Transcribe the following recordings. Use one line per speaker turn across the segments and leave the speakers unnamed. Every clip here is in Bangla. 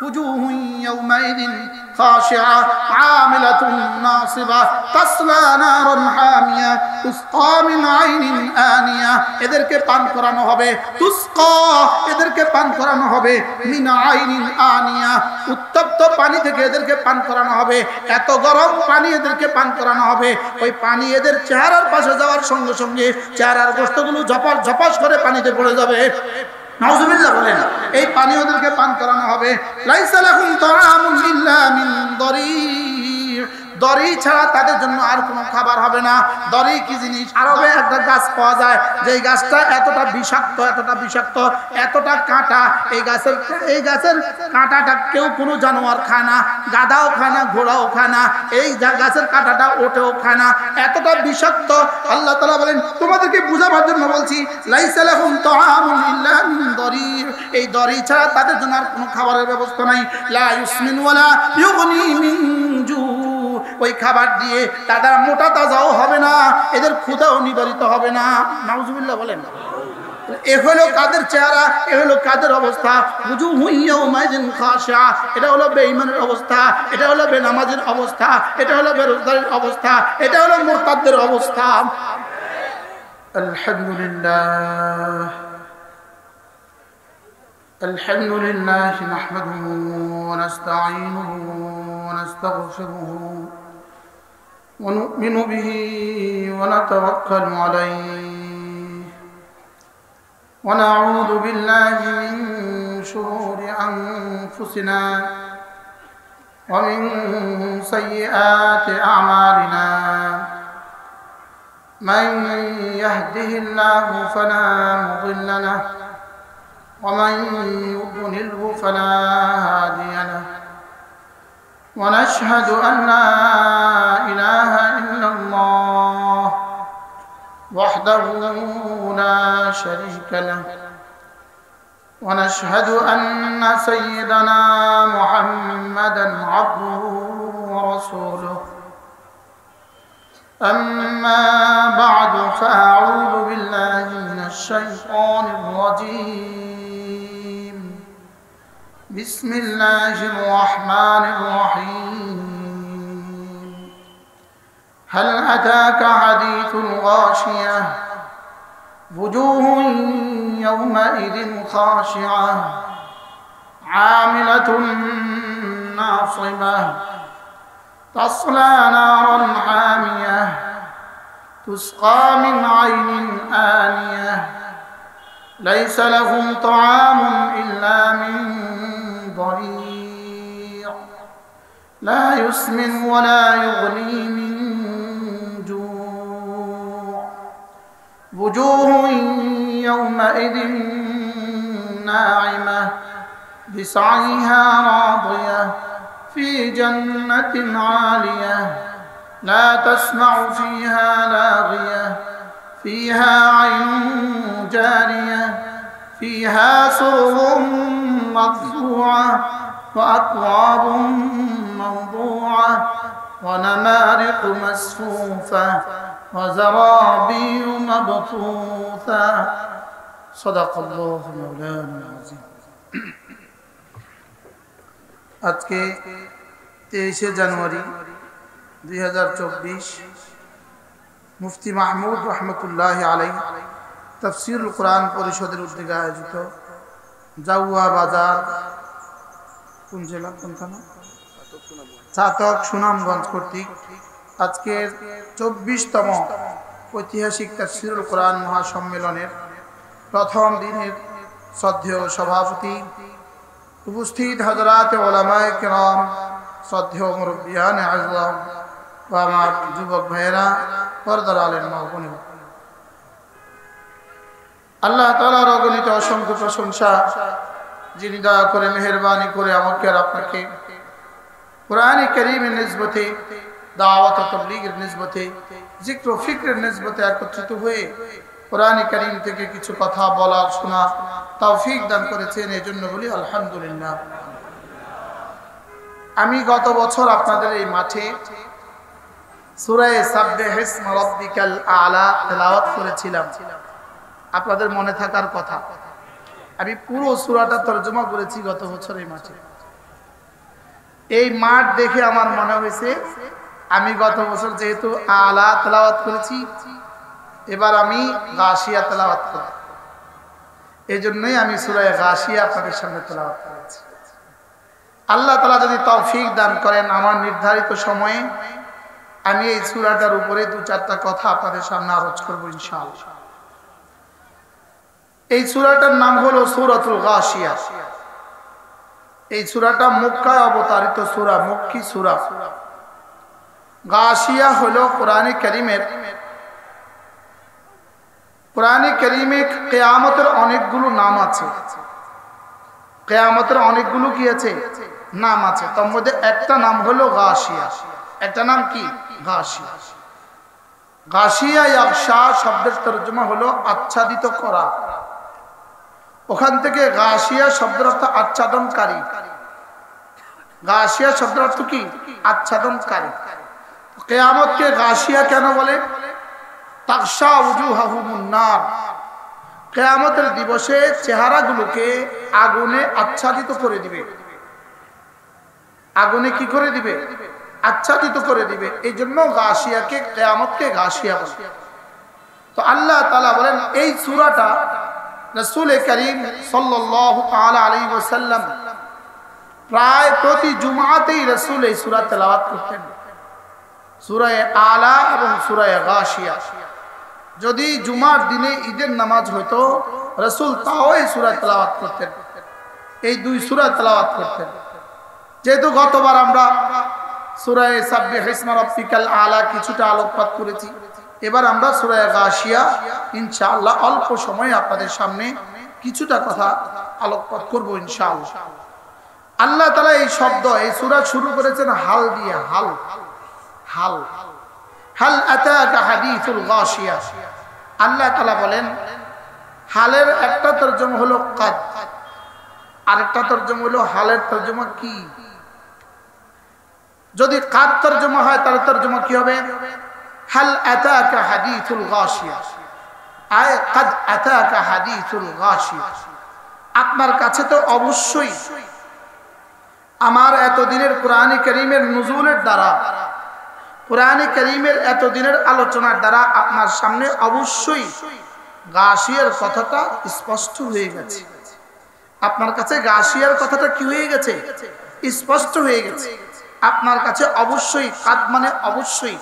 وجوه يومئذ خاشعة عاملة ناصبة تصلى نارا حامية تسقى من عين آنية এদেরকে পান করানো হবে তুসকা এদেরকে পান করানো হবে মিন আইনিন আনিয়া উত্তপ্ত পানি থেকে এদেরকে পান করানো হবে এত গরম পানি এদেরকে পান করানো হবে ওই পানি এদের চেহারার পাশে যাওয়ার সঙ্গে সঙ্গে চেহারার গোশতগুলো ঝপাস ঝপাস করে পানিতে পড়ে যাবে নাউজুবিল্লাহ বলেন এই পানি ওদেরকে পান করানো হবে লাইসা লাহুম তাআমুন ইল্লা মিন দরি' দরি ছাড়া তাদের জন্য আর কোনো খাবার হবে না দরি কি জিনিস আরবে একটা গাছ পাওয়া যায় যেই গাছটা এতটা বিষাক্ত এতটা কাঁটা এই গাছের কাঁটাটা কেউ কোনো জানোয়ার খায় না গাধাও খায় না ঘোড়াও খায় না এই গাছের কাঁটাটা ওঠেও খায় না এতটা বিষাক্ত আল্লাহ তাআলা বলেন তোমাদেরকে বুঝাবার জন্য বলছি লাইসা লাহুম তাআমুন ইল্লা মিন দরি' এই দরি ছাড়া তাদের জন্য আর কোনো খাবারের ব্যবস্থা নাই লা ইউসমিন ওয়ালা ইউগনি মিন জু ওই খাবার দিয়ে তারা মোটা তাজাও হবে না এদের ক্ষুধাও নিবারিত হবে না নাউজুবিল্লাহ বলেন এ হলো কাদের চেহারা এ হলো কাদের অবস্থা ওয়াজুহু ইয়াওমাইযিন খাশিআ এটা হলো বেঈমানের অবস্থা এটা হলো বেনামাজের অবস্থা এটা হলো বেরোজগারের অবস্থা এটা হলো মুরতাদদের অবস্থা আলহামদুলিল্লাহ নাহমাদুহু ওয়া নাস্তাঈনুহু ওয়া নাস্তাগফিরুহু ونؤمن به ونتوكل عليه ونعوذ بالله من شرور أنفسنا ومن سيئات أعمالنا من يهده الله فلا مضل له ومن يضلله فلا هادي له ونشهد أن لا إله إلا الله وحده لا شريك له ونشهد أن سيدنا محمدا عبده ورسوله أما بعد فأعوذ بالله من الشيطان الرجيم بسم الله الرحمن الرحيم هل أتاك حديث الغاشية وجوه يومئذ خاشعة عاملة ناصبة تصلى نارا حامية تسقى من عين آنية ليس لهم طعام إلا من ضريع لا يسمن ولا يغني من جوع وجوه يومئذ ناعمة بسعيها راضية في جنة عالية لا تسمع فيها لاغية فيها عين جارية فيها سرر مرفوعة وأكواب موضوعة ونمارق مسفوفة وزرابي مبثوثة صدق الله مولانا العظيم আজকে 23 জানুয়ারি 2024 মুফতি মাহমুদ রহমতুল্লাহ আলাইহি তাফসীরুল কোরআন পরিষদের উদ্যোগে আয়োজিত জাউয়া বাজার কোন জেলা কোন থানা চাতক সুনামগঞ্জ কর্তৃক আজকের 24তম ঐতিহাসিক তাফসীরুল কোরআন মহাসম্মেলনের প্রথম দিনের শ্রদ্ধেয় সভাপতি উপস্থিত হযরত উলামায়ে কিরাম শ্রদ্ধেয় মুরব্বিয়ান আযম ও আমার যুবক ভাইয়েরা পর্দার আলেম মা বোনেরা আল্লাহ তাআলার অগণিত অসংখ্য প্রশংসা যিনি দয়া করে মেহেরবানি করে আমাকে আর আপনাকে কোরআনে কারীমের নিসবতে দাওয়াত ও তাবলীগের নিসবতে জিক্র ও ফিকরের নিসবতে একত্রিত হয়ে কোরআনে কারীম থেকে কিছু কথা বলা শোনা তৌফিক দান করেছেন এজন্য বলি আলহামদুলিল্লাহ। আমি গত বছর আপনাদের এই মাঠে সূরা সাব্বিহ ইসমা রাব্বিকাল আলা তেলাওয়াত করেছিলাম, আপনাদের মনে থাকার কথা। আমি পুরো সূরাটা তরজমা করেছি গত বছর এই মাঠে। এই মাঠ দেখে আমার মনে হয়েছে আমি গত বছর যেহেতু আলা তেলাওয়াত করেছি, এবার আমি গাশিয়া তেলাওয়াত করব। এই জন্যই আমি সূরা গাশিয়া আপনাদের সামনে তেলাওয়াত করেছি। আল্লাহ তাআলা যদি তৌফিক দান করেন, আমার নির্ধারিত সময়ে আমি এই সূরাটার উপরে 2-4টা কথা আপনাদের সামনে আরোচ করব ইনশাআল্লাহ। এই সূরাটার নাম হলো সূরাতুল গাশিয়া। এই সূরাটা মক্কায় অবতারিত সূরা, মক্কি সূরা। গাশিয়া হলো কোরআনে কারীমে কিয়ামতের অনেকগুলো নাম আছে। কিয়ামতের অনেকগুলো কি আছে? নাম আছে। তার মধ্যে একটা নাম হলো গাশিয়া। একটা নাম কি? গাশিয়া। গাশিয়া ইয়াগশা শব্দের তরজমা হলো আচ্ছাদিত করা। ওখান থেকে গাশিয়া শব্দের অর্থ আচ্ছাদনকারী। গাশিয়া শব্দের অর্থ কি? আচ্ছাদনকারী। কিয়ামতকে গাশিয়া কেন বলে? তাগশা উজুহাহুমুন নার। কিয়ামতের দিবসে চেহারাগুলোকে আগুনে আচ্ছাদিত করে দিবে। আগুনে কি করে দিবে? আচ্ছাদিত করে দিবে। এই জন্য গাশিয়াকে, কিয়ামতকে গাশিয়া বলে। তো আল্লাহ তাআলা বলেন এই সূরাটা রাসূল করিম সাল্লাল্লাহু তাআলা আলাইহি ওয়াসাল্লাম প্রায় প্রতি জুমআতেই রাসূল এই সূরা তেলাওয়াত করতেন, সূরা আলা এবং সূরা গাশিয়া। যদি জুমার দিনে ঈদের নামাজ হতো, রাসূল তাও এই সূরা তেলাওয়াত করতেন, এই দুই সূরা তেলাওয়াত করতেন। যেহেতু গতবার আমরা সূরা সাব্বিহ ইসমা রাব্বিকাল আলা কিছুটা আলোকপাত করেছি, এবার আমরা সূরা গাশিয়া ইনশাআল্লাহ অল্প সময়ে আপনাদের সামনে কিছুটা কথা আলোকপাত করব ইনশাআল্লাহ। আল্লাহ তাআলা এই শব্দ, এই সূরা শুরু করেছেন হাল দিয়ে। হাল হাল হাল আতাকা হাদিসুল গাশিয়া। আল্লাহ তাআলা বলেন হালের একটা তরজমা হলো কাদ, আরেকটা তরজমা হলো হালের তরজমা কি? যদি কাদ তরজমা হয় তাহলে তরজমা কি হবে? হাল আতাকা হাদিসুল গাশিয়া, আয় কাদ আতাকা হাদিসুল গাশিয়া। আপনার কাছে তো অবশ্যই আমার এতদিনের কোরআনে কারীমের নুজুলের দ্বারা, কোরআনে কারীমের এতদিনের আলোচনার দ্বারা আপনার সামনে অবশ্যই গাশিয়ার কথাটা স্পষ্ট হয়ে গেছে। আপনার কাছে গাশিয়ার কথাটা কি হয়ে গেছে? স্পষ্ট হয়ে গেছে। আপনার কাছে অবশ্যই, কাদ মানে অবশ্যই,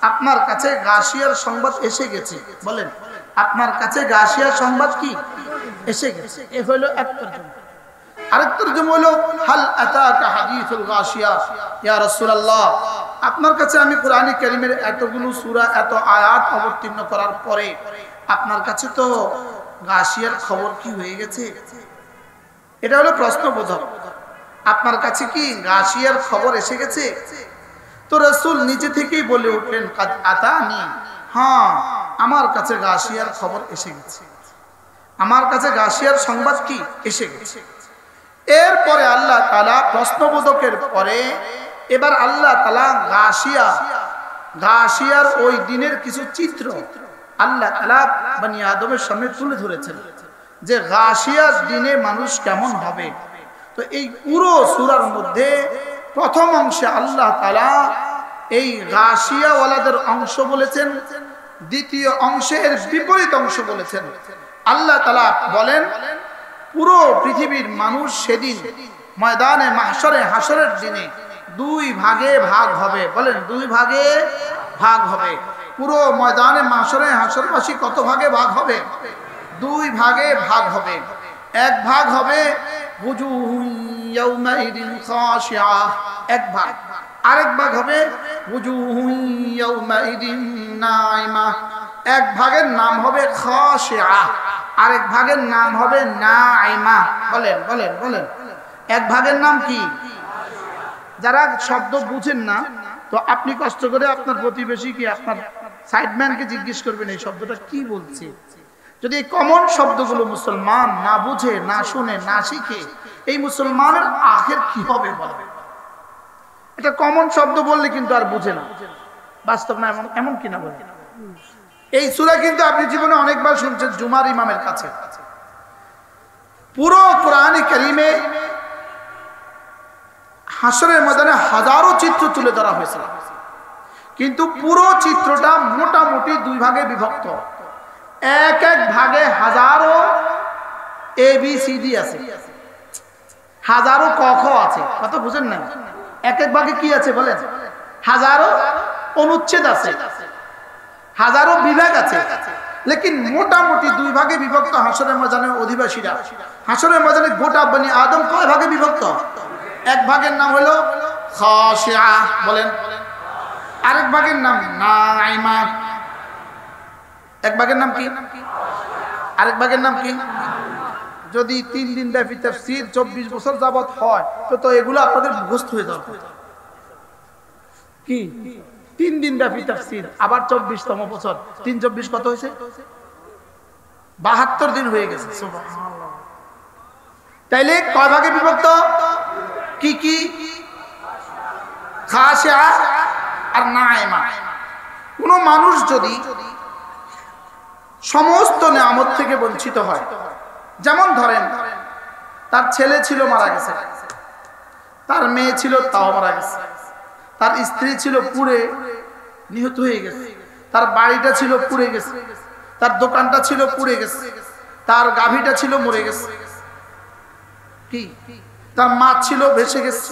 আপনার কাছে গাশিয়ার সংবাদ এসে গেছে। বলেন আপনার কাছে গাশিয়ার সংবাদ কি এসে গেছে? এ হলো এক তরজমা। আরেক তরজমা হলো হাল আতাকা হাদিসুল গাশিয়া। ইয়া রাসূলুল্লাহ, আপনার কাছে আমি কোরআনে কারীমের এতগুলো সূরা, এত আয়াত অবতীর্ণ করার পরে আপনার কাছে তো গাশিয়ার খবর কি হয়ে গেছে? এটা হলো প্রশ্নবোধক। আপনার কাছে কি গাশিয়ার খবর এসে গেছে? তো রাসূল নিজে থেকেই বলে উঠলেন কাদ আতানি, হ্যাঁ আমার কাছে গাশিয়ার খবর এসে গেছে, আমার কাছে গাশিয়ার সংবাদ কি এসে গেছে। এরপরে আল্লাহ তাআলা প্রশ্নবোধকের পরে এবার আল্লাহ তাআলা গাশিয়ার ওই দিনের কিছু চিত্র আল্লাহ তাআলা বনি আদমের সামনে তুলে ধরেছেন যে গাশিয়ার দিনে মানুষ কেমন হবে। তো এই পুরো সূরার মধ্যে প্রথম অংশে আল্লাহ তাআলা এই গাশিয়া ওয়ালাদের অংশ বলেছেন, দ্বিতীয় অংশের বিপরীত অংশ বলেছেন। আল্লাহ তাআলা বলেন পুরো পৃথিবীর মানুষ সেদিন ময়দানে মাহশরে, হাসরের দিনে দুই ভাগে ভাগ হবে। বলেন দুই ভাগে ভাগ হবে। পুরো ময়দানে মাহশরে হাসরবাসী কত ভাগে ভাগ হবে? দুই ভাগে ভাগ হবে। এক ভাগ হবে ওয়াজুহুন ইয়াউমাইদিন খাশিআ, এক ভাগ। আরেক ভাগ হবে ওয়াজুহুন ইয়াউমাইদিন নাইমা। এক ভাগের নাম হবে খাশিআ, আরেক ভাগের নাম হবে নাইমা। বলেন বলেন বলেন, এক ভাগের নাম কি? যারা শব্দ বুঝেন না তো আপনি কষ্ট করে আপনার প্রতিবেশী কি আপনার সাইডম্যানকে জিজ্ঞেস করবেন এই শব্দটা কি বলছে। যদি এই কমন শব্দগুলো মুসলমান না বুঝে, না শুনে, না শিখে, এই মুসলমানের আখের কি হবে বলেন? এটা কমন শব্দ বললে কিন্তু আর বুঝে না, বাস্তব না এমন কিনা বলেন? এই সূরা কিন্তু আপনি জীবনে অনেকবার শুনছেন জুমার ইমামের কাছে। পুরো কোরআনে কারীমে হাসরের ময়দানে হাজারো চিত্র তুলে ধরা হয়েছিল, কিন্তু পুরো চিত্রটা মোটামুটি দুই ভাগে বিভক্ত। এক এক ভাগে হাজারো ABCD আছে, হাজারো ক খ আছে, কত বুঝেন না? এক এক ভাগে কি আছে বলেন? হাজারো অনুচ্ছেদ আছে, হাজারো বিভাগ আছে, লেকিন মোটামুটি দুই ভাগে বিভক্ত হাসরের ময়দানের অধিবাসীরা। হাসরের ময়দানে গোটা বনি আদম কয় ভাগে বিভক্ত? এক ভাগের নাম হলো খাশিয়া, বলেন। আরেক ভাগের নাম নাইমা। এক ভাগের নাম কি? আরেক ভাগের নাম কি? যদি 3 দিন ব্যাপী তাফসীর 24 বছর যাবত হয় তো এগুলো আপনাদের মুখস্থ হয়ে যাবে। কি 3 দিন ব্যাপী তাফসীর, আবার 24তম বছর, 3 24 কত হয়েছে? 72 দিন হয়ে গেছে। সুবহানাল্লাহ। তাইলে কয় ভাগে বিভক্ত? কি কি? খাশিয়া আর নাইমা। কোন মানুষ যদি সমস্ত নিয়ামত থেকে বঞ্চিত হয়, যেমন ধরেন তার ছেলে ছিল মারা গেছে, তার মেয়ে ছিল তাও মারা গেছে, তার স্ত্রী ছিল পুড়ে নিহত হয়ে গেছে, তার বাড়িটা ছিল পুড়ে গেছে, তার দোকানটা ছিল পুড়ে গেছে, তার গাভীটা ছিল মরে গেছে, কি তার মা ছিল ভেসে গেছে।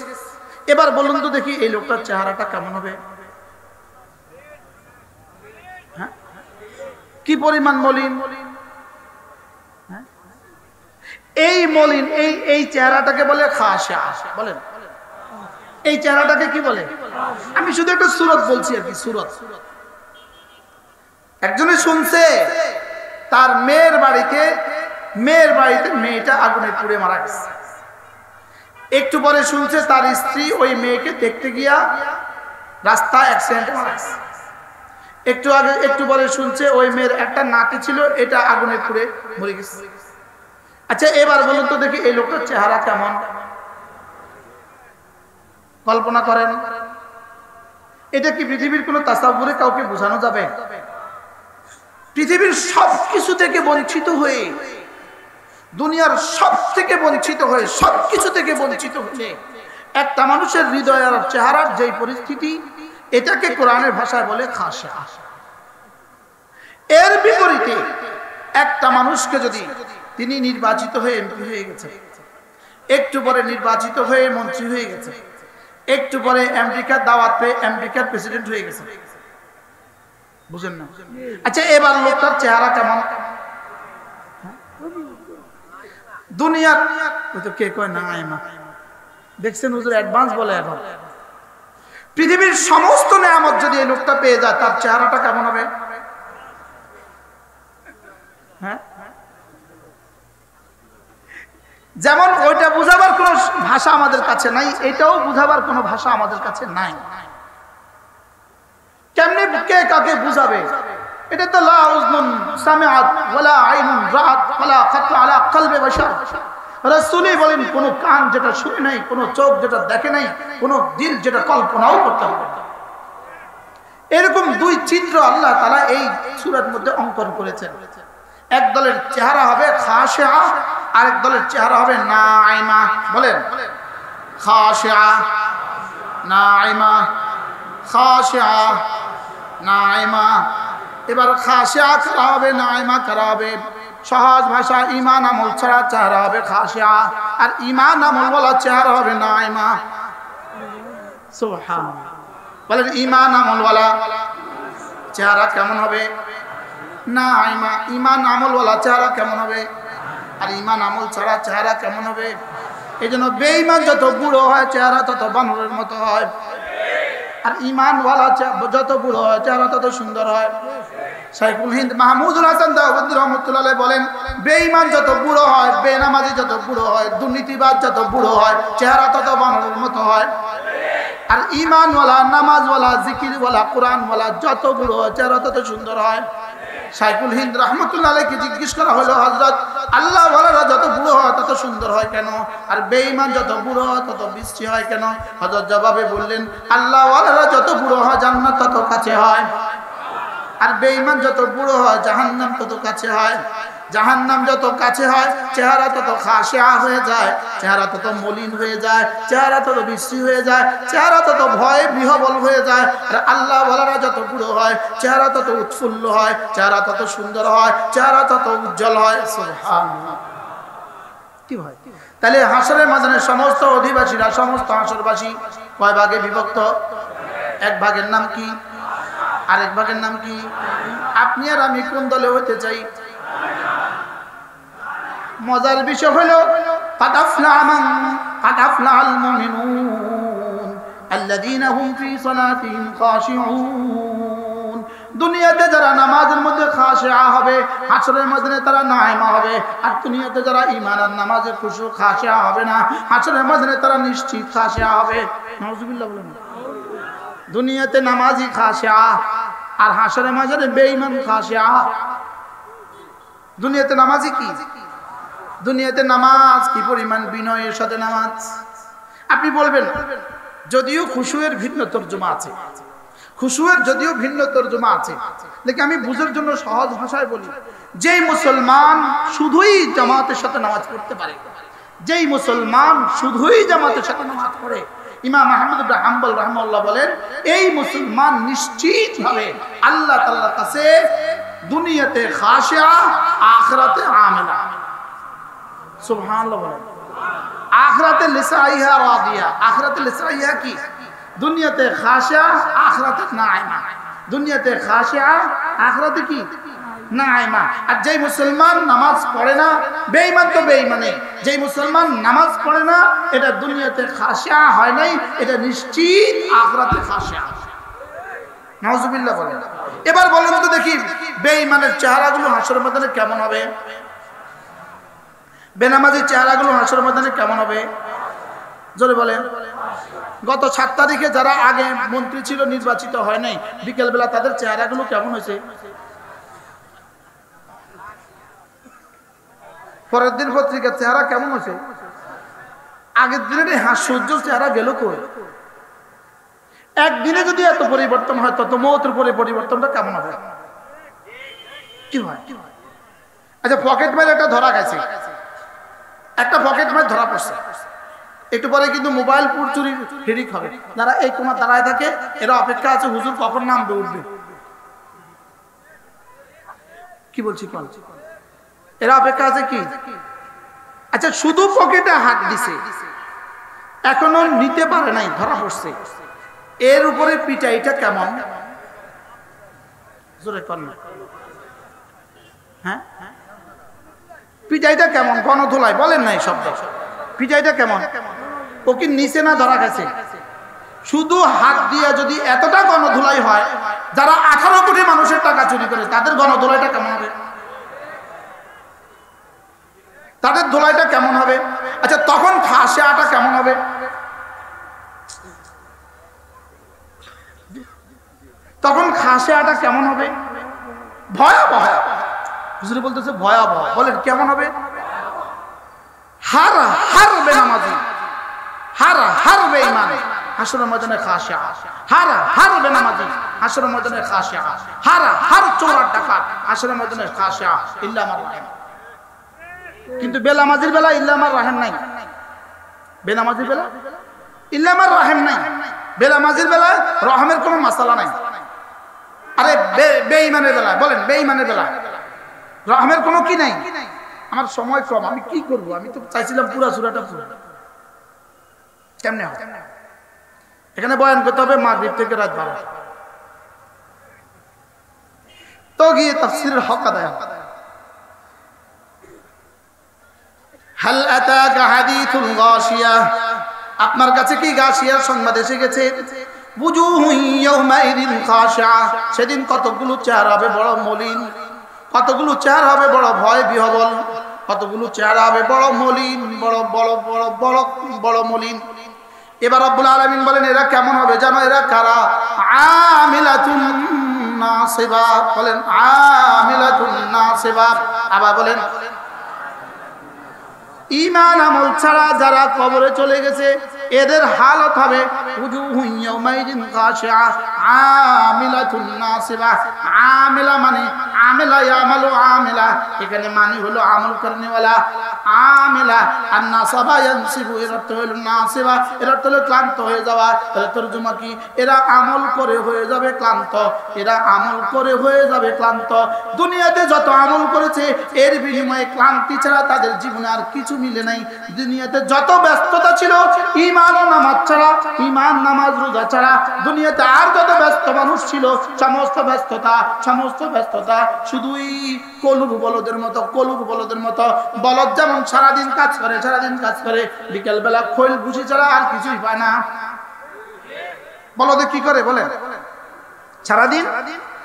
এবার বলুন তো দেখি এই লোকটার চেহারাটা কেমন হবে? হ্যাঁ, কি পরিমাণ মলিন? এই মলিন এই চেহারাটাকে বলে খাশিয়া, বলেন। এই চেহারাটাকে কি বলে? আমি শুধু একটা সূরত বলছি আর কি, সূরত। একজনে শুনছে তার মেয়ের বাড়িতে মেয়েটা আগুনে পুড়ে মারা গেছে। একটু পরে শুনছে তার স্ত্রী ওই মেয়েকে দেখতে গিয়া রাস্তায় অ্যাক্সিডেন্টে মারা গেছে। একটু পরে শুনছে ওই মেয়ের একটা নাতি ছিল, এটা আগুনে পুড়ে মরে গেছে। আচ্ছা এবার বলুন তো দেখি এই লোকটার চেহারা কেমন? কল্পনা করেন। এটা কি পৃথিবীর কোন তাসাউরে কাউকে বোঝানো যাবে? পৃথিবীর সবকিছু থেকে বঞ্চিত হয়ে, দুনিয়ার সব থেকে বঞ্চিত হয়ে, সবকিছু থেকে বঞ্চিত হয়ে একটা মানুষের হৃদয়ের চেহারার যেই পরিস্থিতি, এটাকে কোরআনের ভাষায় বলে খাশিয়া। এর বিপরীতে একটা মানুষকে যদি তিনি নির্বাচিত হয়ে এমপি হয়ে গেছে, একটু পরে নির্বাচিত হয়ে মন্ত্রী হয়ে গেছে, একটু পরে আমেরিকার দাওয়াত পেয়ে আমেরিকার প্রেসিডেন্ট হয়ে গেছে, বুঝেন না? আচ্ছা এবার লোকটার চেহারা কেমন? দুনিয়ার কে কয় নাইমা, দেখছেন হুজুর অ্যাডভান্স বলে। এখন পৃথিবীর সমস্ত নিয়ামত যদি এই লোকটা পেয়ে যায়, তার চেহারাটা কেমন হবে? হ্যাঁ, যেমন ওইটা বুঝাবার কোন ভাষা আমাদের কাছে নাই, এটাও বুঝাবার কোন ভাষা আমাদের কাছে নাই। কেমনে কে কাকে বুঝাবে? এটা তো লা উযনুন সামিআত ওয়ালা আইনুন রাআত ওয়ালা খাতা আলা কলবে বাশার। রাসূলই বলেন কোন কান যেটা শুনে নাই, কোন চোখ যেটা দেখে নাই, কোন দিল যেটা কল্পনাও করতে হবে। এরকম দুই চিত্র আল্লাহ তাআলা এই সূরার মধ্যে অঙ্কন করেছেন। এক দলের চেহারা হবে খাশিয়া, আরেক দলের চেহারা হবে নাইমা। বলেন খাশিয়া নাইমা, খাশিয়া নাইমা। এবার খাশিয়া কারা হবে, নাইমা কারা হবে? সহজ ভাষা, ঈমান আমল ছাড়া চেহারা হবে খাশিয়া, আর ঈমান আমল ওয়ালা চেহারা হবে নাইমা। সুবহানাল্লাহ। বলেন ঈমান আমল ওয়ালা চেহারা কেমন হবে? নাইমা। ঈমান আমল ওয়ালা চেহারা কেমন হবে? আর ঈমান আমল ছাড়া চেহারা কেমন হবে? এই জন্য বেঈমান যত বুড়ো হয় চেহারা তত বানরের মতো হয়, আর ঈমান ওয়ালা যত বুড়ো হয় চেহারা তত সুন্দর হয়। শাইখুল হিন্দ মাহমুদুল হাসান দেওবন্দি রহমাতুল্লাহ আলাইহি বলেন, বেঈমান যত বুড়ো হয়, বেনামাজি যত বুড়ো হয়, দুর্নীতিবাজ যত বুড়ো হয়, চেহারা তত বানরের মতো হয়। আর ঈমান ওয়ালা, নামাজ ওয়ালা, জিকির ওয়ালা, কোরআন ওয়ালা যত বুড়ো হয় চেহারা তত সুন্দর হয়। শাইখুল হিন্দ রহমাতুল্লাহ আলাইহিকে জিজ্ঞেস করা হলো, হযরত আল্লাহ ওয়ালারা যত বুড়ো হয় তত সুন্দর হয় কেন, আর বেঈমান যত বুড়ো হয় তত বিশ্রী হয় কেন? হযরত জবাবে বললেন, আল্লাহ ওয়ালারা যত বুড়ো হয় জান্নাত তত কাছে হয়, আর বেঈমান যত বুড়ো হয় জাহান্নাম তত কাছে হয়। জাহান্নাম যত কাছে হয় চেহারা তত খাশিয়া হয়ে যায়, চেহারা তত মলিন হয়ে যায়, চেহারা তত বিশ্রী হয়ে যায়, চেহারা তত ভয়ে বিহবল হয়ে যায়। আর আল্লাহ ওয়ালারা যত বুড়ো হয় চেহারা তত উৎফুল্ল হয়, চেহারা তত সুন্দর হয়, চেহারা তত উজ্জ্বল হয়। সুবহানাল্লাহ। কি হয় তাহলে হাসরের ময়দানে সমস্ত অধিবাসীরা, সমস্ত হাসরবাসী কয় ভাগে বিভক্ত? এক ভাগের নাম কি? আরেক ভাগের নাম কি? আপনি আর আমি কোন দলে হতে চাই? মজার বিষয় হলো قد أفلح المؤمنون الذين هم في صلاتهم خاشعون। দুনিয়াতে যারা নামাজের মধ্যে খাশিয়া হবে হাসরের ময়দানে তারা নাইমা হবে। আর দুনিয়াতে যারা ঈমান আর নামাজে খুশু খাশিয়া হবে না হাসরের ময়দানে তারা নিশ্চিত খাশিয়া হবে। নাউজুবিল্লাহ বলেন। দুনিয়াতে নামাজি খাশিয়া আর হাসরের ময়দানে বেঈমান খাশিয়া। দুনিয়াতে নামাজি কি? দুনিয়াতে নামাজ কি পরিমাণ বিনয়ের সাথে নামাজ। আপনি বলবেন যদিও খুশুয়ের ভিন্ন তরজমা আছে, খুশুয়ের যদিও ভিন্ন তরজমা আছে, লেকিন আমি বুঝার জন্য সহজ ভাষায় বলি, যেই মুসলমান শুধুই জামাতের সাথে নামাজ পড়তে পারে, যেই মুসলমান শুধুই জামাতের সাথে নামাজ পড়ে, ইমাম আহমদ ইবনে হাম্বল রাহিমাহুল্লাহ বলেন এই মুসলমান নিশ্চিতভাবে আল্লাহ তাআলার কাছে দুনিয়াতে খাশিয়া আখিরাতে আমিলা। সুবহানাল্লাহ বলেন। আখিরাতে লিসাইহা রাদিয়া। আখিরাতে লিসাইহা কি? দুনিয়াতে খাশিয়া আখিরাতে নাইমা। দুনিয়াতে খাশিয়া আখিরাতে কি? নাইমা। আর যেই মুসলমান নামাজ পড়ে না বেঈমান তো বেঈমানই, যেই মুসলমান নামাজ পড়ে না এটা দুনিয়াতে খাশিয়া হয় নাই, এটা নিশ্চিত আখিরাতে খাশিয়া। নাউজুবিল্লাহ বলেন। এবার বলেন তো দেখি বেঈমানের চেহারাগুলো হাসরের ময়দানে কেমন হবে? বেনামাজির চেহারাগুলো হাসরের ময়দানে কেমন হবে? জোরে বলেন। গত 7 তারিখে যারা আগে মন্ত্রী ছিল নির্বাচিত হয় নাই, বিকেল বেলা তাদের চেহারাগুলো কেমন হয়েছে? পরের দিন পত্রিকার চেহারা কেমন হয়েছে? আগের দিনের হাস্যোজ্জ্বল চেহারা গেল কই? একদিনে যদি এত পরিবর্তন হয় তত মৌতের পরে পরিবর্তনটা কেমন হবে? কি হয়? আচ্ছা পকেট মার একটা ধরা গেছে, একটা পকেট মার ধরা পড়ছে, একটু পরে কিন্তু মোবাইল চুরির হিড়িক হবে। যারা এই কোণা দাঁড়ায় থাকে এরা অপেক্ষা আছে হুজুর কখন নামবে উঠবে। কি বলছি কোন? এরা অপেক্ষা আছে কি? আচ্ছা শুধু পকেটে হাত দিছে, এখনো নিতে পারে নাই, ধরা পড়ছে, এর উপরে পিটাইটা কেমন? জোরে কর না। হ্যাঁ পিটাইটা কেমন? গণধোলাই বলেন নাই শব্দ। পিটাইটা কেমন? ও কি নিচে না ধরা গেছে? শুধু হাত দিয়ে যদি এতটা গণধোলাই হয়, যারা 18 কোটি মানুষের টাকা চুরি করে তাদের গণধোলাইটা কেমন হবে? তাদের ধোলাইটা কেমন হবে? আচ্ছা তখন খাশিয়াটা কেমন হবে? তখন খাশিয়াটা কেমন হবে? ভয়াবহ। হুজুর বলতেছে ভয়াবহ। বলেন কেমন হবে? হার বেনামাজি, হার বেঈমান হাসরের ময়দানে খাশিয়া, হার বেনামাজি হাসরের ময়দানে খাশিয়া, হার চোর আর ডাকাত হাসরের ময়দানে খাশিয়া ইল্লা মার রাহিম। কিন্তু বেনামাজির বেলা ইল্লা মার রাহিম নাই। বেনামাজির বেলা ইল্লা মার রাহিম নাই। বেনামাজির বেলায় রহমের কোনো মাসালা নাই। আরে বেঈমানের বেলা বলেন, বেঈমানের বেলা রহমের কোনো কি নাই। আমার সময় কম, আমি কি করব? আমি তো চাইছিলাম পুরা সূরাটা পড়ব। কেমনে হবে? এখানে বয়ান করতে হবে মাগরিব থেকে রাত 12 তো গিয়ে তাফসীরের হক আদায়। হাল আতাকা হাদিসুল গাশিয়া, আপনার কাছে কি গাশিয়ার সংবাদ এসে গেছে? বুজুহু ইয়াউমাইদিন খাশিয়া, সেদিন কতগুলো চেহারা হবে বড় মলিন, কতগুলো চেহারা হবে বড় ভয় বিহবল, কতগুলো চেহারা হবে বড় মলিন, বড় বড় বড় বড় বড় মলিন। এবার রব্বুল আলামিন বলেন এরা কেমন হবে জানো? এরা কারা? আমিলাতুন নাসিবা। বলেন আমিলাতুন নাসিবা। আবার বলেন ঈমান আমল ছাড়া যারা কবরে চলে গেছে এদের হালত হবে উজুহু ইয়াউমাইদিন খাশিয়া আমিলাতুন নাসিবা। আমিলা মানে আমেলা ইয়ামালু আমেলা, এখানে মানি হলো আমল করনেওয়ালা, আমেলা আর নাসাবা ইয়ানসিবু, এর অর্থ হলো নাসিবা, এর অর্থ হলো ক্লান্ত হয়ে যাওয়া। তাহলে তরজমা কি? এরা আমল করে হয়ে যাবে ক্লান্ত, এরা আমল করে হয়ে যাবে ক্লান্ত। দুনিয়াতে যত আমল করেছে এর বিনিময়ে ক্লান্তি ছাড়া তাদের জীবনে আর কিছু মিলে নাই। দুনিয়াতে যত ব্যস্ততা ছিল ঈমান ও নামাজ ছাড়া, ঈমান নামাজ রোজা ছাড়া দুনিয়াতে আর যত ব্যস্ত মানুষ ছিল, সমস্ত ব্যস্ততা শুধুই কলুর বলদের মতো, কলুর বলদের মতো। বলদ যেমন সারাদিন কাজ করে, বিকেল বেলা খৈল ভুসি ছাড়া আর কিছুই পায় না। বলদে কি করে বলে? সারাদিন,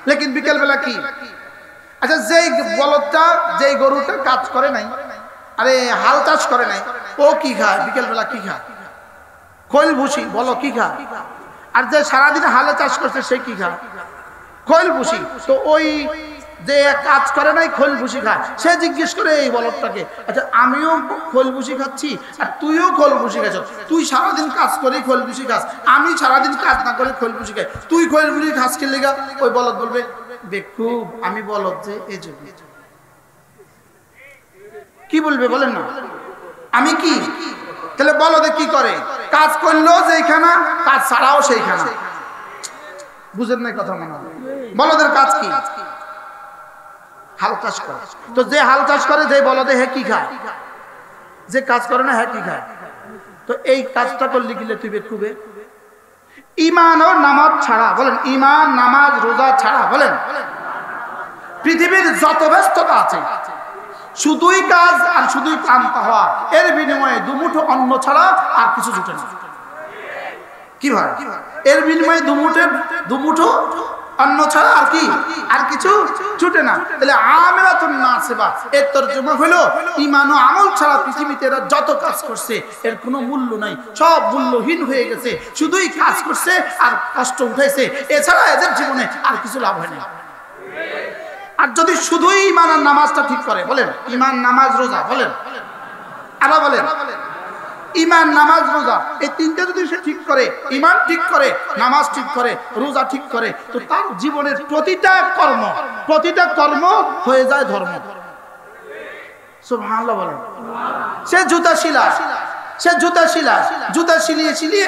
লেকিন বিকেল বেলা কি? আচ্ছা, যেই বলদটা, যেই গরুটা কাজ করে নাই, আরে হাল চাষ করে নাই, ও কি খায়? বিকেল বেলা কি খায়? খৈল ভুসি। বলো কি খায়? আর যে সারাদিন হালে চাষ করছে সে কি খায়? খৈল ভুসি। তো ওই যে কাজ করে নাই খৈল ভুসি খায়, সে জিজ্ঞেস করে এই বলদটাকে, আচ্ছা আমিও খৈল ভুসি খাচ্ছি আর তুইও খৈল ভুসি খাচ্ছ, তুই সারাদিন কাজ করে খৈল ভুসি খাস, আমি সারাদিন কাজ না করে খৈল ভুসি খাই, তুই খৈল ভুসি খাস কে লেগা? ওই বলদ বলবে, বেকুব, আমি বলদ যে এই জন্য। কি বলবে বলেন না? আমি কি? তাহলে বলদে কি করে? কাজ করলেও যেইখানা, কাজ ছাড়াও সেইখানা। বুঝেন নাই কথা? মনে হয় বলদের কাজ কি? হাল চাষ করে। তো যে হাল চাষ করে, যে বলদে, হে কি খায়? যে কাজ করে না হে কি খায়? তো এই কাজটা করলে গেলে তুই বেকুবে। ঈমান ও নামাজ ছাড়া, বলেন ঈমান নামাজ রোজা ছাড়া, বলেন পৃথিবীর যত ব্যস্ততা আছে শুধুই কাজ আর শুধুই ক্লান্ত হওয়া, এর বিনিময়ে দুমুঠো অন্ন ছাড়া আর কিছু জুটে না। কি ভাই? এর বিনিময়ে দুমুঠো অন্ন ছাড়া আর কি? আর কিছু জুটে না। তাহলে আমিরাতুন নাসিবা এর তরজমা হলো ঈমান ও আমল ছাড়া পৃথিবীতে এরা যত কাজ করছে এর কোনো মূল্য নাই, সব মূল্যহীন হয়ে গেছে। শুধুই কাজ করছে আর কষ্ট উঠাইছে, এছাড়া এদের জীবনে আর কিছু লাভ হয় না। আর যদি শুধুই ঈমান আর নামাজটা ঠিক করে, বলেন ঈমান নামাজ রোজা, বলেন আবার বলেন ঈমান নামাজ রোজা, এই তিনটা যদি সে ঠিক করে, ঈমান ঠিক করে, নামাজ ঠিক করে, রোজা ঠিক করে, তো তার জীবনের প্রতিটা কর্ম হয়ে যায় ধর্ম। সুবহানাল্লাহ বলেন। সে জুতা শিলিয়ে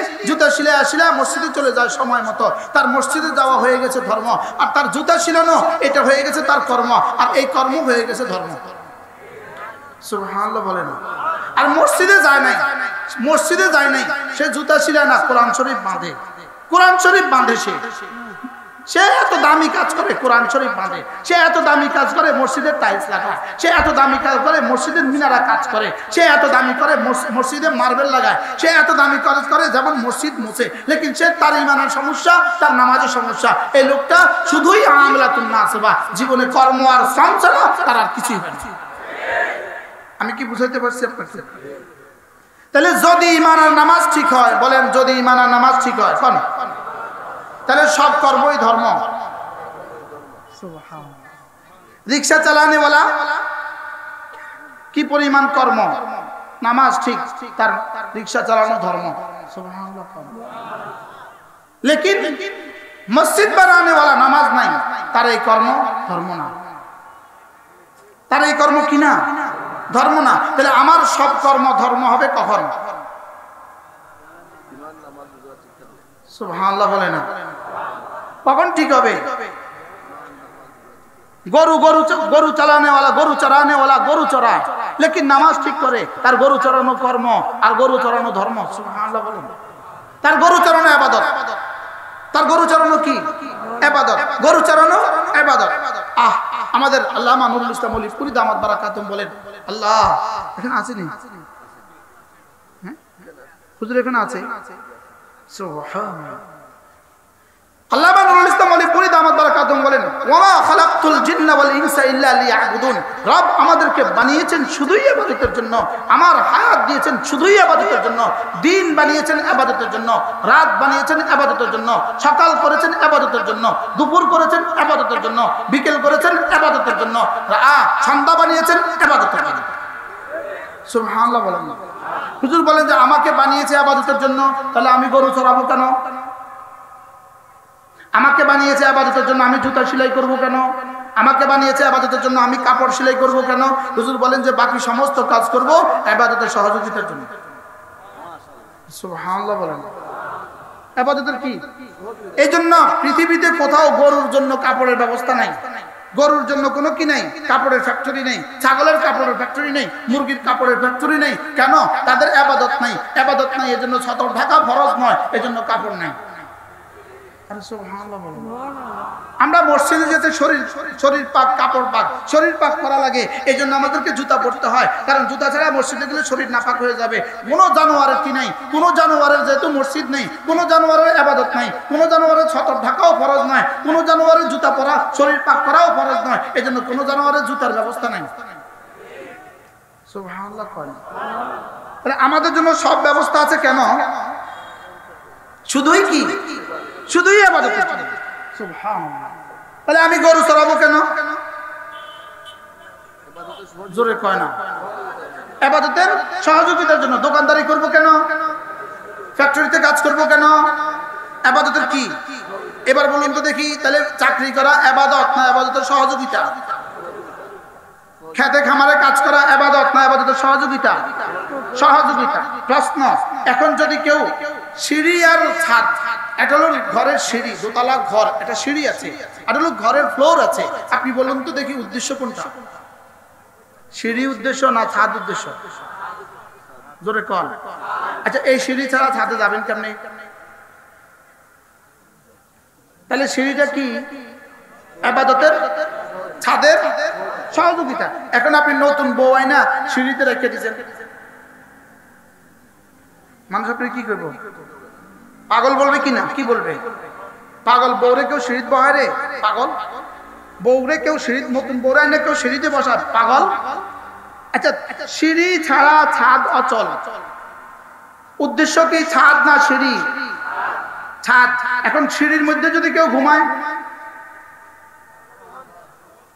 মসজিদে চলে যায় সময় মতো, তার মসজিদে যাওয়া হয়ে গেছে ধর্ম, আর তার জুতা শিলানো এটা হয়ে গেছে তার কর্ম, আর এই কর্ম হয়ে গেছে ধর্ম। সুবহানাল্লাহ বলেন। আর মসজিদে যায় নাই, সে জুতা শিলায় না, কোরআন শরীফ বাঁধে, সে এত দামি কাজ করে, কোরআন শরীফ বাঁধে, সে এত দামি কাজ করে, মসজিদের টাইলস লাগায়, সে এত দামি কাজ করে, মসজিদের মিনারা কাজ করে, সে এত দামি করে, মসজিদে মার্বেল লাগায়, সে এত দামি কাজ করে যেমন মসজিদ মুছে, লেকিন সে তার ঈমানের সমস্যা, তার নামাজের সমস্যা। এই লোকটা শুধুই আমিলাতুন নাসিবা, জীবনে কর্ম আর শ্রম ছাড়া তার আর কিছুই হয় না। আমি কি বুঝাইতে পারছি আপনাকে? তাহলে যদি ঈমান আর নামাজ ঠিক হয়, বলেন যদি ঈমান আর নামাজ ঠিক হয়, তাহলে সব কর্মই ধর্ম। রিক্সা চালানে वाला কি পরিমাণ কর্ম, নামাজ ঠিক, তার রিক্সা চালানো ধর্ম। সুবহানাল্লাহ। লেকিন মসজিদ বানানে वाला নামাজ নাই, তার এই কর্ম ধর্ম না, তার এই কর্ম কি না? ধর্ম না। তাহলে আমার সব কর্ম ধর্ম হবে কখন? সুবহানাল্লাহ বলে না, কখন ঠিক হবে? গরু চালানে वाला, গরু চরানে वाला গরু চরায়, লেকিন নামাজ ঠিক করে, তার গরু চরানো কর্ম আর গরু চরানো ধর্ম। সুবহানাল্লাহ বলেন। তার গরু চরানো ইবাদত, তার গরু চরানো কি? ইবাদত। গরু চরানো ইবাদত। আমাদের আল্লামা নুরুল ইসলাম মৌলভী দামাত বারাকাতুহু বলেন, আল্লাহ এখানে আসেনি, হ্যাঁ হুজুর এখানে আছে। সুবহানাল্লাহ। আল্লামা নুরুল ইসলাম মৌলভী দামাত বারাকাতুহু বলেন, ওয়া খালাকতুল জিন্না ওয়াল ইনসা ইল্লা লিয়াবুদুন। রব আমাদেরকে বানিয়েছেন শুধুই ইবাদতের জন্য, আমার হায়াত দিয়েছেন শুধুই ইবাদতের জন্য, দিন বানিয়েছেন ইবাদতের জন্য, রাত বানিয়েছেন ইবাদতের জন্য, সকাল করেছেন ইবাদতের জন্য, দুপুর করেছেন ইবাদতের জন্য, বিকেল করেছেন ইবাদতের জন্য, সন্ধ্যা বানিয়েছেন ইবাদতের জন্য। সুবহানাল্লাহ বলেন। হুজুর বলেন যে আমাকে বানিয়েছে ইবাদতের জন্য, তাহলে আমি গরু চড়াবো কেন? আমাকে বানিয়েছে ইবাদতের জন্য, আমি জুতা সেলাই করব কেন? আমাকে বানিয়েছে ইবাদতের জন্য, আমি কাপড় সেলাই করব কেন? হুজুর বলেন যে বাকি সমস্ত কাজ করব ইবাদতের সহযোগিতার জন্য। সুবহানাল্লাহ বলেন। ইবাদতের কি? এই জন্য পৃথিবীতে কোথাও গরুর জন্য কাপড়ের ব্যবস্থা নাই, গরুর জন্য কোনো কি নাই, কাপড়ের ফ্যাক্টরি নেই, ছাগলের কাপড়ের ফ্যাক্টরি নেই, মুরগির কাপড়ের ফ্যাক্টরি নেই। কেন? তাদের ইবাদত নাই, ইবাদত নাই, এজন্য সতর ঢাকা ফরজ নয়, এজন্য কাপড় নাই। আমরা মসজিদে যেতে শরীর পাক, কাপড় পাক, শরীর পাক করা লাগে, এই জন্য আমাদেরকে জুতা পরতে হয়, কারণ জুতা ছাড়া মসজিদে গেলে শরীর নাপাক হয়ে যাবে। কোনো জানোয়ারের কি নাই, কোনো জানোয়ারের যেহেতু মসজিদ নেই, কোনো জানোয়ারের ইবাদত নাই, কোনো জানোয়ারের সতর ঢাকাও ফরজ নয়, কোনো জানোয়ারের জুতা পরা, শরীর পাক করাও ফরজ নয়, এই জন্য কোনো জানোয়ারের জুতার ব্যবস্থা নাই। সুবহানাল্লাহ। তাহলে আমাদের জন্য সব ব্যবস্থা আছে কেন? শুধুই কি? শুধুই ইবাদত। সুবহানাল্লাহ। তাহলে আমি গরু চড়াবো কেন? জোরে কয় না। ইবাদতের সহযোগিতার জন্য। দোকানদারি করব কেন? ফ্যাক্টরিতে কাজ করব কেন? ইবাদতের কি? এবার বলুন তো দেখি, তাহলে চাকরি করা ইবাদত না ইবাদতের সহযোগিতা? খেতে খামারে কাজ করা ইবাদত না ইবাদতের সহযোগিতা? সহযোগিতা। প্রশ্ন, এখন যদি কেউ সিঁড়ি আর ছাদ, এটা হলো ঘরের সিঁড়ি, দোতলা ঘর, এটা সিঁড়ি আছে, আর হলো ঘরের ফ্লোর আছে, আপনি বলুন তো দেখি উদ্দেশ্য কোনটা? সিঁড়ি উদ্দেশ্য না ছাদ উদ্দেশ্য? জোরে কন। আচ্ছা, এই সিঁড়ি ছাড়া ছাদে যাবেন কেমনে? তাহলে সিঁড়িটা কি? ইবাদতের, ছাদের সহযোগিতা। এখন আপনি নতুন বউ আইনা সিঁড়িতে রেখে দিয়েছেন, মানুষ আপনি কি করবো? পাগল বলবে কি না? কি বলবে? পাগল। বউরে কেউ সিঁড়িতে বহায় রে? পাগল। বউরে কেউ সিঁড়ি, নতুন বউরে আইনা কেউ সিঁড়িতে বসা? পাগল। আচ্ছা, সিঁড়ি ছাড়া ছাদ অচল। উদ্দেশ্য কি ছাদ না সিঁড়ি? ছাদ। এখন সিঁড়ির মধ্যে যদি কেউ ঘুমায়,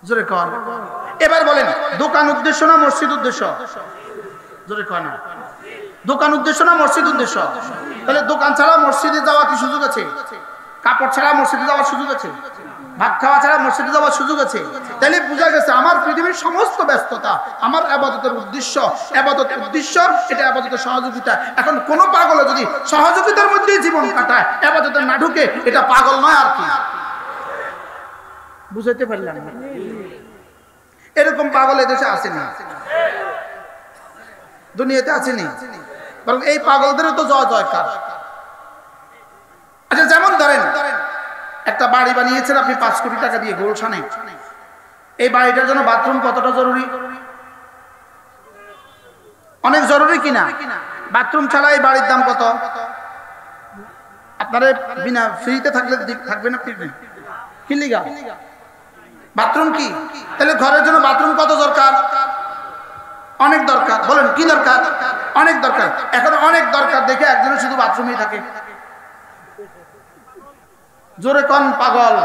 জোরে কন। এবার বলেন, দোকান উদ্দেশ্য না মসজিদ উদ্দেশ্য? জোরে কন না। দোকান উদ্দেশ্য না মসজিদ উদ্দেশ্য? তাহলে দোকান ছাড়া মসজিদে যাওয়া কি সুযোগ আছে? কাপড় ছাড়া মসজিদে যাওয়ার সুযোগ আছে? ভাত খাওয়া ছাড়া মসজিদে যাওয়ার সুযোগ আছে? তাহলে বোঝা গেছে আমার পৃথিবীর সমস্ত ব্যস্ততা আমার ইবাদতের উদ্দেশ্য, ইবাদত উদ্দেশ্য, এটা ইবাদতের সহযোগিতা। এখন কোন পাগল যদি সহযোগিতার মধ্যে জীবন কাটায়, ইবাদতের না ঢুকে, এটা পাগল নয় আর কি। বুঝাইতে পারলাম না? এরকম পাগল এদেশে আছে না, দুনিয়াতে আসেনি, বরং এই পাগলদেরও তো জয় জয়কার। আচ্ছা, যেমন ধরেন একটা বাড়ি বানিয়েছেন আপনি 5 কোটি টাকা দিয়ে গুলশানে, এই বাড়িটার জন্য বাথরুম কতটা জরুরি? অনেক জরুরি কিনা? বাথরুম ছাড়া এই বাড়ির দাম কত? আপনারা বিনা ফ্রিতে থাকলে থাকবেন না? ফিরবেন কি লিগা? বাথরুম কি? তাহলে ঘরের জন্য বাথরুম কত দরকার? অনেক দরকার। বলেন কি দরকার? অনেক দরকার। এখন অনেক দরকার দেখে একজনের শুধু বাথরুমেই থাকে। জোরে কন পাগল।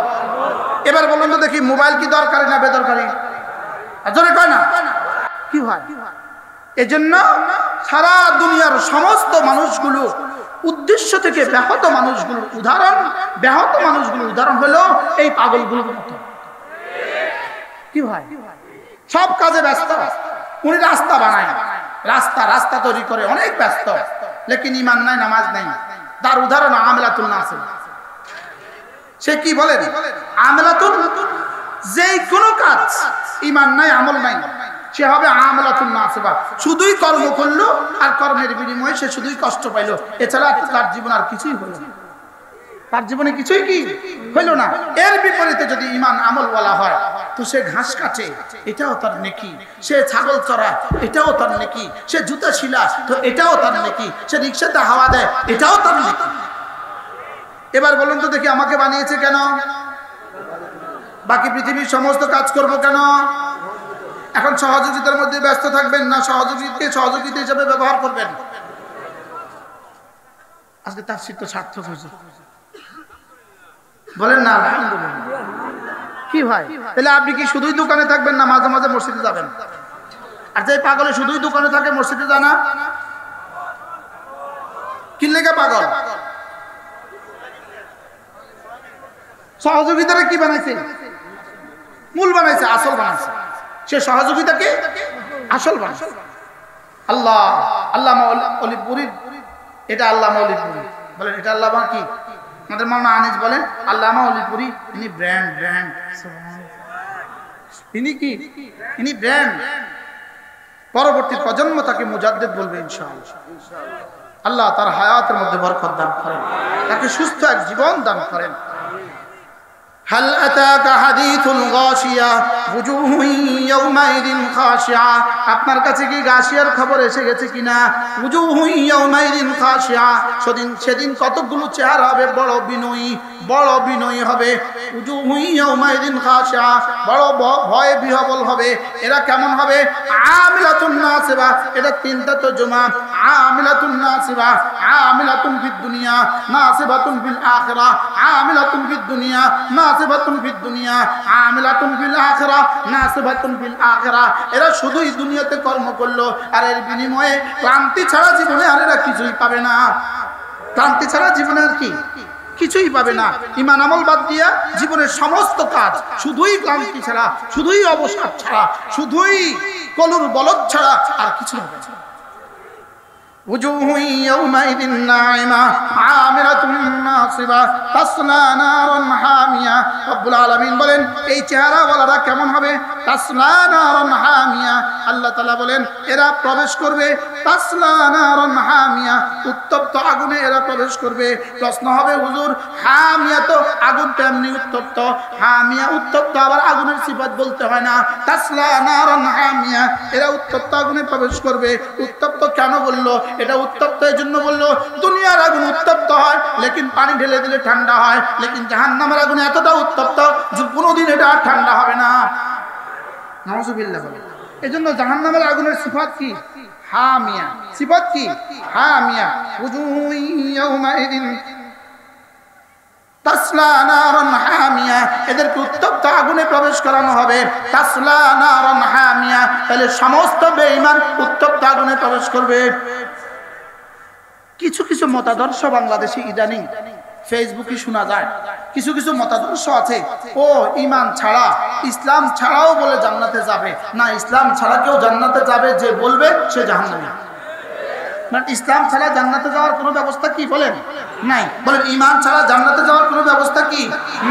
এবার বলুন তো দেখি, মোবাইল কি দরকারি না বেদরকারি? জোরে কয় না। কি হয়? এজন্য সারা দুনিয়ার সমস্ত মানুষগুলো উদ্দেশ্য থেকে ব্যাহত মানুষগুলোর উদাহরণ হলো এই পাগলগুলোর মতো। কি হয়? সব কাজে ব্যস্ত। উনি রাস্তা বানায়, রাস্তা তৈরি করে, অনেক ব্যস্ত, লেকিন ইমান নাই, নামাজ নাই। তার উদাহরণ আমেলাতুন নাসিব। সে কি বলেন? আমেলাতুন, যেই কোনো কাজ ইমান নাই, আমল নাই, সে হবে আমেলাতুন নাসিবা। শুধুই কর্ম করলো আর কর্মের বিনিময়ে সে শুধুই কষ্ট পাইলো, এছাড়া তার জীবন আর কিছুই হলো না। তার জীবনে কিছুই কি হইল না। এর বিপরীতে যদি ইমান আমল বলা হয়, তো সে ঘাস কাটে, এটাও তার নেকি। সে ছাগল চড়ায়, এটাও তার নেকি। সে জুতা শিলা, তো এটাও তার নেকি। সে রিক্সাতে হাওয়া দেয়, এটাও তার নেকি। এবার বলুন তো দেখি, আমাকে বানিয়েছে কেন? বাকি পৃথিবীর সমস্ত কাজ করব কেন? এখন সহযোগিতার মধ্যে ব্যস্ত থাকবেন না সহযোগিতা হিসেবে ব্যবহার করবেন? আজকে তাফসীর তো সার্থক হয়েছে, বলেন না আলহামদুলিল্লাহ। কি ভাই, তাহলে আপনি কি শুধুই দোকানে থাকবেন না মাঝে মাঝে মসজিদে যাবেন? আর যে পাগলে শুধুই দোকানে থাকে মসজিদে যায় না, কি লেগে পাগল? সহযোগিতারা কি বানাইছে? মূল বানাইছে, আসল বানাইছে। সে সহযোগিতাকে আসল বানাইছে। আল্লামা অলিপুরী, এটা আল্লামা অলিপুরী বলেন, এটা আল্লামা কি? আমাদের মাওলানা আনিস বলেন আল্লামা অলিপুরী, ইনি ব্র্যান্ড। ইনি কি? ইনি ব্র্যান্ড। পরবর্তী প্রজন্ম তাকে মুজাদ্দিদ বলবে ইনশাআল্লাহ। আল্লাহ তার হায়াতের মধ্যে বরকত দান করেন, তাকে সুস্থ এক জীবন দান করেন। হাল আতাকা হাদিসুল গাশিয়া ওজুহুন ইয়াওমাইদিন খাশিয়া, আপনার কাছে কি গাশিয়ার খবর এসে গেছে কিনা? ওজুহুন ইয়াওমাইদিন খাশিয়া, সেদিন কতগুলো চেহারা হবে বড় বিনয়ী হবে। ওজুহুন ইয়াওমাইদিন খাশিয়া, বড় ভয়ে বিহ্বল হবে। এরা কেমন হবে? আমিলাতুন নাসিবা, এটা তিনটা তরজমা। আমিলাতুন নাসিবা, আমিলাতুন ফিদ দুনিয়া, নাসিবাতুন ফিল আখিরাহ। আমিলাতুন ফিদ দুনিয়া, নাসিবাতুন ফিদ দুনিয়া, আমিলাতুন ফিল আখিরাহ, নাসিবাতুন ফিল আখিরাহ। এরা শুধুই দুনিয়াতে কর্ম করলো, আর এর বিনিময়ে ক্লান্তি ছাড়া জীবনে আর এরা কিছুই পাবে না। ক্লান্তি ছাড়া জীবনে আর কি কিছুই পাবে না। ঈমান আমল বাদ দিয়া জীবনের সমস্ত কাজ শুধুই ক্লান্তি ছাড়া, শুধুই অবসাদ ছাড়া, শুধুই কলুর বলদ ছাড়া আর কিছু হবে না। وجوه يومئذ ناعمة عاملة ناصبة تصلى نارا حامية। রব্বুল আলামিন বলেন এই চেহারাওয়ালারা কেমন হবে? তাসলা নারান হামিয়া, আল্লাহ তাআলা বলেন এরা প্রবেশ করবে তাসলা নারান হামিয়া, উত্তপ্ত আগুনে এরা প্রবেশ করবে। প্রশ্ন হবে হুজুর, হামিয়া তো আগুন, তেমনি উত্তপ্ত। হামিয়া উত্তপ্ত, আবার আগুনের সিফাত বলতে হয় না। তাসলা নারান হামিয়া, এরা উত্তপ্ত আগুনে প্রবেশ করবে। উত্তপ্ত কেন বললো? এটা উত্তপ্ত এই জন্য বললো, দুনিয়ার আগুন উত্তপ্ত হয় লেকিন পানি ঢেলে দিলে ঠান্ডা হয়, লেকিন জাহান্নামের আগুন এতটা উত্তপ্ত যে কোনোদিন এটা আর ঠান্ডা হবে না। নাউজুবিল্লাহ। এই জন্য জাহান্নামের আগুনের সিফাত কি? হামিয়া। সিফাত কি? হামিয়া। ওজুহু ইয়াওমাইদিন তাসলা নারান হামিয়া, এদেরকে উত্তপ্ত আগুনে প্রবেশ করানো হবে। তাসলা নারান হামিয়া, তাহলে সমস্ত বেঈমান উত্তপ্ত আগুনে প্রবেশ করবে। কিছু কিছু মতাদর্শ বাংলাদেশে ইদানিং ফেসবুকে শোনা যায়। কিছু কিছু মতাদর্শ আছে, ও ঈমান ছাড়া, ইসলাম ছাড়াও বলে জান্নাতে যাবে না। ইসলাম ছাড়া কেউ জান্নাতে যাবে যে বলবে সে জাহান্নামী। মানে ইসলাম ছাড়া জান্নাতে যাওয়ার কোনো ব্যবস্থা কি বলেন নাই? বলেন ঈমান ছাড়া জান্নাতে যাওয়ার কোনো ব্যবস্থা কি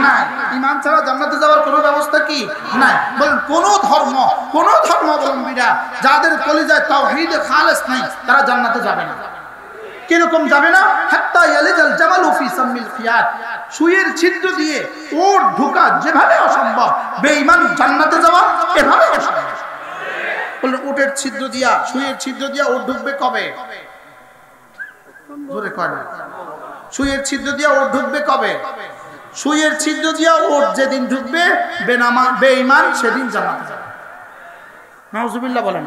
নাই? ঈমান ছাড়া জান্নাতে যাওয়ার কোনো ব্যবস্থা কি নাই? বলেন কোন ধর্মাবলম্বীরা যাদের কলিজায় তাওহীদে খালেস নাই তারা জান্নাতে যাবে না। কিরকম যাবে না? হাত্তা ইয়ালিজাল জামালু ফি সামিল খিয়াত, সুইয়ের ছিদ্র দিয়ে ওট ঢোকা যেভাবে অসম্ভব, বেঈমান জান্নাতে যাওয়া এভাবে অসম্ভব। বলেন ওটের ছিদ্র দিয়া, সুইয়ের ছিদ্র দিয়া ওট ঢুকবে কবে? জোরে কয়। সুইয়ের ছিদ্র দিয়া ওট ঢুকবে কবে? সুইয়ের ছিদ্র দিয়া ওট যেদিন ঢুকবে বেঈমান সেদিন জান্নাতে যাবে। নাউজুবিল্লাহ বলেন।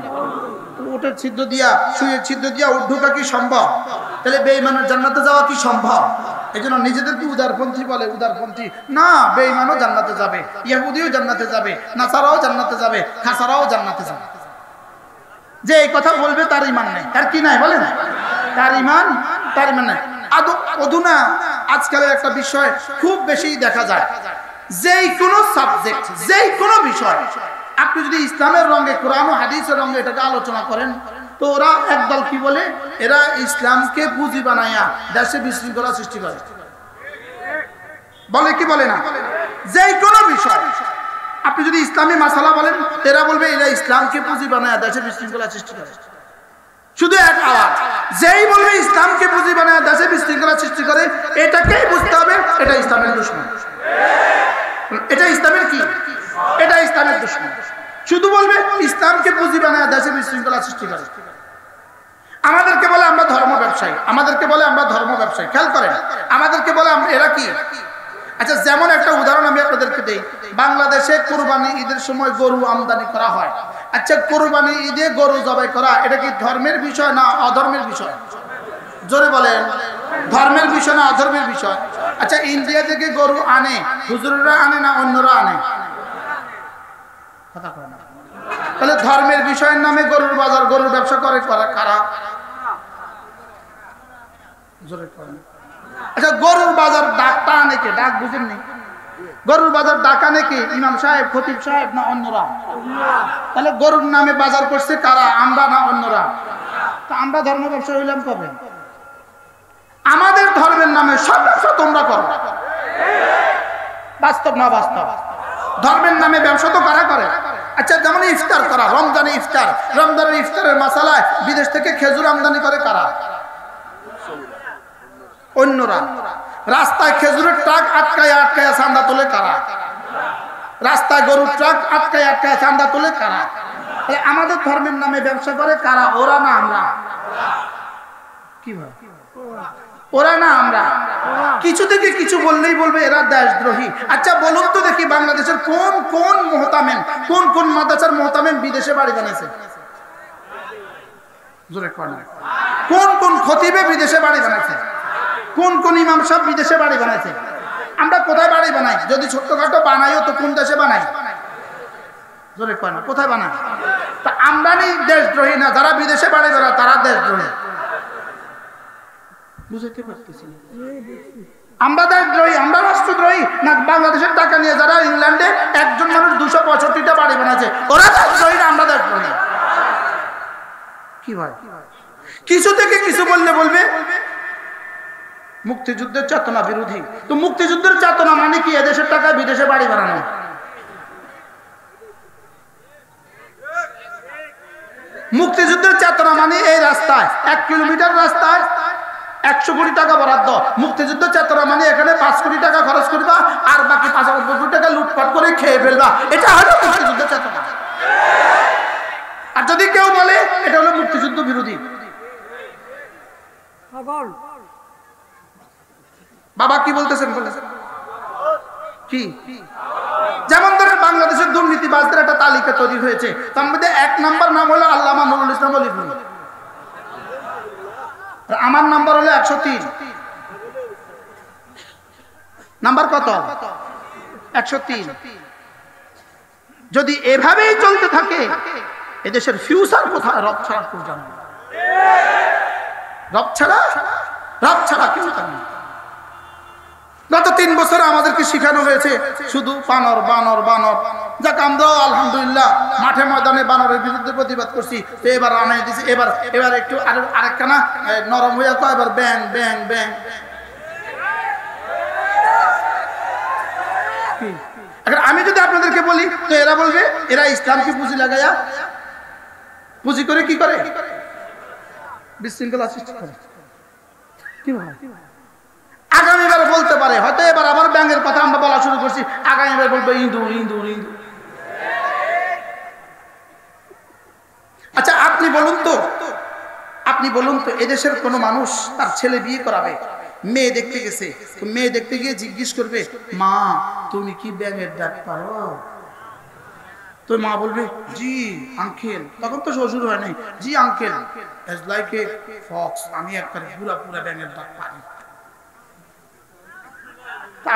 ওটের ছিদ্র দিয়া, সুইয়ের ছিদ্র দিয়া ওট ঢোকা কি সম্ভব? তাহলে বেঈমানের জান্নাতে যাওয়া কি সম্ভব? এই জন্য নিজেদেরকে উদারপন্থী বলে। উদারপন্থী না, বেঈমানও জান্নাতে যাবে, ইহুদিও জান্নাতে যাবে, নাসারাও জান্নাতে যাবে, খাসারাও জান্নাতে যাবে। যে এই কথা বলবে তার ঈমান নেই। তার কি নাই বলেন? তার ঈমান নাই। অধুনা আজকালের একটা বিষয় খুব বেশি দেখা যায়, যেই কোনো সাবজেক্ট, যেই কোনো বিষয় আপনি যদি ইসলামের রঙে, কোরআন ও হাদিসের রঙে এটাকে আলোচনা করেন, তো ওরা একদল কি বলে, এরা ইসলামকে পুঁজি বানায়া দেশে বিশৃঙ্খলা সৃষ্টি করে। বলে কি বলে না? যেই কোনো বিষয় আপনি যদি ইসলামী মাসালা বলেন, এরা বলবে এরা ইসলামকে পুঁজি বানায়া দেশে বিশৃঙ্খলা সৃষ্টি করে। শুধু এক আওয়াজ, যেই বলবে ইসলামকে পুঁজি বানায়া দেশে বিশৃঙ্খলা সৃষ্টি করে, এটাকেই বুঝতে হবে এটা ইসলামের দুশমন। এটা ইসলামের কি? এটা ইসলামের দুশমন। শুধু বলবে ইসলামকে পুঁজি বানায় দেশে বিশৃঙ্খলা সৃষ্টি করে। আমাদেরকে বলে আমরা ধর্ম ব্যবসায়ী, আমাদেরকে বলে আমরা ধর্ম ব্যবসায়ী। খেয়াল করেন, আমাদেরকে বলে আমরা, এরা কি? আচ্ছা, যেমন একটা উদাহরণ আমি আপনাদেরকে দেই। বাংলাদেশে কুরবানি ঈদের সময় গরু আমদানি করা হয়। আচ্ছা, কুরবানি ঈদে গরু জবাই করা এটা কি ধর্মের বিষয় না অধর্মের বিষয়? জোরে বলেন, ধর্মের বিষয় না অধর্মের বিষয়? আচ্ছা, ইন্ডিয়া থেকে গরু আনে হুজুররা আনে না অন্যরা আনে? কথা কয় না। তাহলে ধর্মের বিষয়ের নামে গরুর বাজার, গরুর ব্যবসা করে কারা? জোরে কয় না। আচ্ছা, গরুর বাজার ডাকটা আনে কে? ডাক বুঝেননি? গরুর বাজার ডাকা নাকি ইমাম সাহেব, খতিব সাহেব না অন্যরা? তাহলে গরুর নামে বাজার করছে কারা? আমরা না অন্যরা? তা আমরা ধর্ম ব্যবসা হইলাম কবে? আমাদের ধর্মের নামে সব ব্যবসা তোমরা করো। বাস্তব না বাস্তব? ধর্মের নামে ব্যবসা তো কারা করে? আচ্ছা, যেমন ইফতার করা, রমজানে ইফতার, রমজানের ইফতারের মশালায় বিদেশ থেকে খেজুর আমদানি করে কারা? অন্যরা। রাস্তায় খেজুরের ট্রাক আটকায় আটকায় চাঁদা তোলে কারা? রাস্তায় গরুর ট্রাক আটকায় আটকায় চাঁদা তোলে কারা? আমাদের ধর্মের নামে ব্যবসা করে কারা? ওরা না আমরা? কি ভাই? ওরা না আমরা? কিছু থেকে কিছু বললেই বলবে এরা দেশদ্রোহী। আচ্ছা বলুন তো দেখি, বাংলাদেশের কোন কোন মুহতামিম, কোন কোন মাদ্রাসার মুহতামিম বিদেশে বাড়ি বানাইছে? জোরে কোন কোন কোন খতিবে বিদেশে বাড়ি বানাইছে? কোন কোন ইমাম সাহেব বিদেশে বাড়ি বানাইছে? আমরা কোথায় বাড়ি বানাই? যদি ছোট্টখাটো বানাইও তো কোন দেশে বানাই? জোরে কোন কোথায় বানাই? তা আমরা নেই দেশদ্রোহী না, যারা বিদেশে বাড়ি বানায় তারা দেশদ্রোহী। বুঝতে পারতেছি আমরা দেশদ্রোহী, আমরা রাষ্ট্রদ্রোহী না? বাংলাদেশের টাকা নিয়ে যারা ইংল্যান্ডে একজন মানুষ 265টা বাড়ি বানাচ্ছে, ওরা দেশদ্রোহী না আমরা দেশদ্রোহী? কি ভাই? কিছু থেকে কিছু বললে বলবে মুক্তিযুদ্ধের চেতনা বিরোধী। তো মুক্তিযুদ্ধের চেতনা মানে কি? এদেশের টাকা বিদেশে বাড়ি বানানো। মুক্তিযুদ্ধের চেতনা মানে এই রাস্তায় 1 কিলোমিটার রাস্তায় 100 কোটি টাকা বরাদ্দ। মুক্তিযুদ্ধের চেতনা মানে এখানে 5 কোটি টাকা খরচ করবা আর বাকি 95 কোটি টাকা লুটপাট করে খেয়ে ফেলবা। এটা হলো মুক্তিযুদ্ধের চেতনা। আর যদি কেউ বলে এটা হলো মুক্তিযুদ্ধ বিরোধী, বাবা কি বলতেছেন? কি? যেমন ধরেন বাংলাদেশের দুর্নীতিবাজদের একটা তালিকা তৈরি হয়েছে, তার মধ্যে 1 নাম্বার নাম হলো আল্লামা নুরুল ইসলাম অলিপুর। আমার নাম্বার হলো 103। নাম্বার কত? 103। যদি এভাবেই চলতে থাকে এদেশের ফিউচার কোথায়? রব ছাড়া কেউ জানে না। রব ছাড়া কেউ জানে না। গত 3 বছরে আমাদেরকে শিখানো হয়েছে শুধু বানর বানর বানর। যাক, আমরাও আলহামদুলিল্লাহ মাঠে ময়দানে বানরের বিরুদ্ধে প্রতিবাদ করছি। তো এবার আনাই দিছি, এবার একটু আরেকখানা নরম হয়ে তো এবার ব্যাং ব্যাং ব্যাং। এখন আমি যদি আপনাদেরকে বলি তো এরা বলবে এরা ইসলামকে পুঁজি লাগাইয়া পুঁজি করে কি করে? বিশৃঙ্খলা সৃষ্টি করে। কি ভাই? আগামীবার বলতে পারে, হয়তো এবার আবার ব্যাংকের কথা আমরা বলা শুরু করছি, আগামীবার বলবো ইঁদুর ইঁদুর ইঁদুর। আচ্ছা আপনি বলুন তো এদেশের কোন মানুষ তার ছেলে বিয়ে করাবে, মেয়ে দেখতে গেছে, তো মেয়ে দেখতে গিয়ে জিজ্ঞেস করবে, মা তুমি কি ব্যাঙের ডাক পারো? তো মা বলবে জি আঙ্কেল। তখন তো শ্বশুর হয় নাই। জি uncle, as like a fox, আমি একটা পুরা ব্যাঙের ডাক পারি।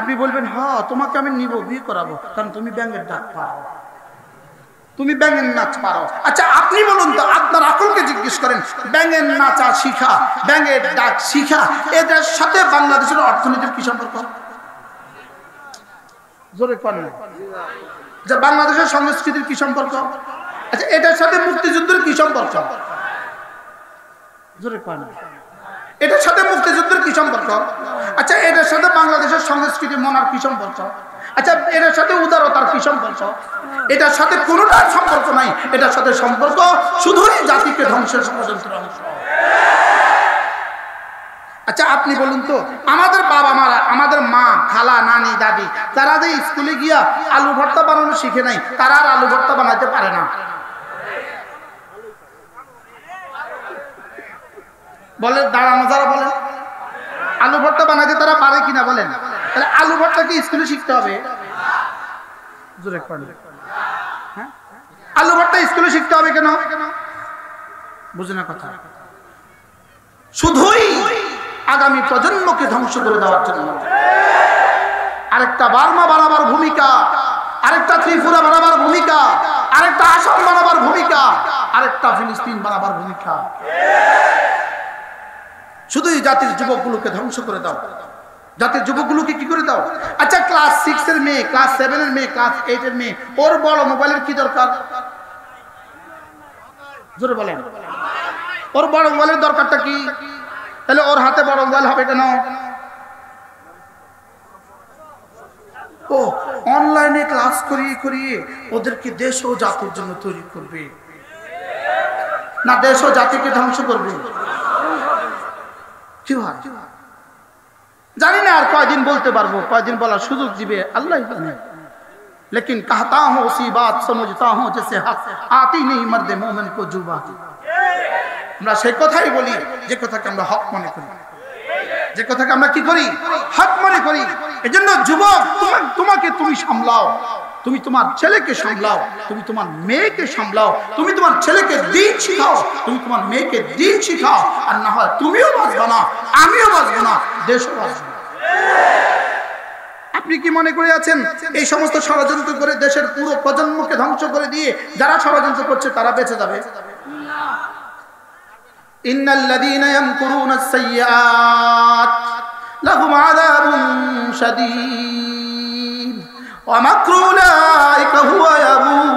আপনি বলবেন হ্যাঁ তোমাকে আমি নিব, বিয়ে করাবো, কারণ তুমি ব্যাঙের ডাক পারো, তুমি ব্যাঙের নাচ পারো। আচ্ছা আপনি বলুন তো, আপনার আকলকে জিজ্ঞেস করেন, ব্যাঙের নাচা শিখা, ব্যাঙের ডাক শিখা, এদের সাথে বাংলাদেশের অর্থনীতির কি সম্পর্ক? জোরে করেন। যে বাংলাদেশের সংস্কৃতির কি সম্পর্ক? আচ্ছা এটার সাথে মুক্তিযুদ্ধের কি সম্পর্ক? জোরে করেন। এটার সাথে মুক্তিযুদ্ধের কি সম্পর্ক? আচ্ছা এটার সাথে বাংলাদেশের সংস্কৃতি মনার কি সম্পর্ক? আচ্ছা এটার সাথে উদারতার কি সম্পর্ক? এটার সাথে কোনোটার সম্পর্ক নাই। এটার সাথে সম্পর্ক শুধুই জাতিকে ধ্বংসের ষড়যন্ত্রের অংশ। আচ্ছা আপনি বলুন তো, আমাদের বাবা মারা, আমাদের মা, খালা, নানি, দাদি, তারা যে স্কুলে গিয়া আলু ভর্তা বানানো শিখে নাই, তারা আর আলু ভর্তা বানাইতে পারে না। বলেন দাঁড়ানো যারা বলেন আলু ভর্তা বানাইতে তারা পারে কিনা বলেন? তাহলে আলু ভর্তা কি স্কুলে শিখতে হবে? জোরে করেন। হ্যাঁ, আলু ভর্তা স্কুলে শিখতে হবে কেন? বুঝে না কথা। শুধুই আগামী প্রজন্মকে ধ্বংস করে দেওয়ার জন্য। আরেকটা বার্মা বানাবার ভূমিকা, আরেকটা ত্রিপুরা বানাবার ভূমিকা, আরেকটা আসাম বানাবার ভূমিকা, আরেকটা ফিলিস্তিন বানাবার ভূমিকা। শুধুই জাতির যুবকগুলোকে ধ্বংস করে দাও। জাতির যুবকগুলোকে কি করে দাও? আচ্ছা, ক্লাস 6 এর মেয়ে, ক্লাস 7 এর মেয়ে, ক্লাস 8 এর মেয়ে, ওর বড় মোবাইলের কি দরকার? জোরে বলেন, ওর বড় মোবাইলের দরকারটা কি? তাহলে ওর হাতে বড় মোবাইল হবে কেন? ও অনলাইনে ক্লাস করিয়ে করিয়ে ওদেরকে দেশ ও জাতির জন্য তৈরি করবে, না দেশ ও জাতিকে ধ্বংস করবে? কি হয় জানি না, আর কয়দিন বলতে পারবো, কয়দিন বলার সুযোগ দিবে আল্লাহ জানে। लेकिन कहता हूं उसी बात समझता हूं जैसे हक आती नहीं मर्द मोमिन को जुबात। আমরা সেই কথাই বলি যে কথাকে আমরা হক মনে করি, যে কথাকে আমরা কি করি? হক মনে করি। এজন্য যুবক, তোমাকে তুমি সামলাও, তুমি তোমার ছেলেকে সামলাও, তুমি তোমার মেয়েকে সামলাও, তুমি তোমার ছেলেকে দিন শিখাও, তুমি তোমার মেয়েকে দিন শিখাও। আর না হয় তুমিও বাঁচবে না, আমিও বাঁচবো না, দেশও বাঁচবে না। আপনি কি মনে করে আছেন এই সমস্ত ষড়যন্ত্র করে দেশের পুরো প্রজন্মকে ধ্বংস করে দিয়ে যারা ষড়যন্ত্র করছে তারা বেঁচে যাবে? ইন্নাল্লাযীনা ইয়ামকুরুনা আস-সাইয়্যাত লাহুম আযাবুন শাদীদ ওয়া মাকরু উলাইকা হুয়া ইয়াবুর।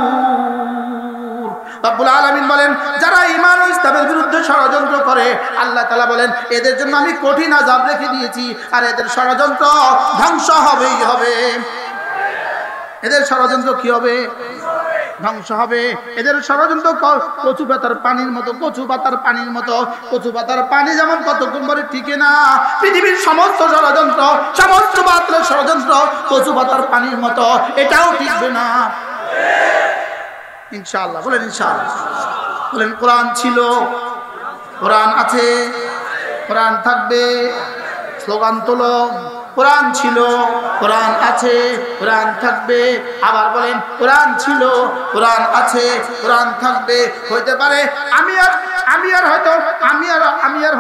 রব্বুল আলামিন বলেন, যারা ঈমান ও ইসলামের বিরুদ্ধে ষড়যন্ত্র করে, আল্লাহ তাআলা বলেন এদের জন্য আমি কঠিন আযাব রেখে দিয়েছি, আর এদের ষড়যন্ত্র ধ্বংস হবেই হবে। এদের ষড়যন্ত্র কি হবে? ধ্বংস হবে। এদের ষড়যন্ত্র কচু পাতার পানির মতো, কচু পাতার পানির মতো। কচু পাতার পানি যেমন কতক্ষণ পরে টিকে না, পৃথিবীর সমস্ত ষড়যন্ত্র, সমস্ত বাতিলের ষড়যন্ত্র কচু পাতার পানির মতো, এটাও টিকবে না ইনশাআল্লাহ। বলেন ইনশাআল্লাহ। বলেন কোরআন ছিল, কোরআন আছে, কোরআন থাকবে। স্লোগান তোলো, কোরআন ছিল, কোরআন আছে, কোরআন থাকবে। আবার বলেন কোরআন ছিল, কোরআন আছে, কোরআন থাকবে। হইতে পারে আমি আর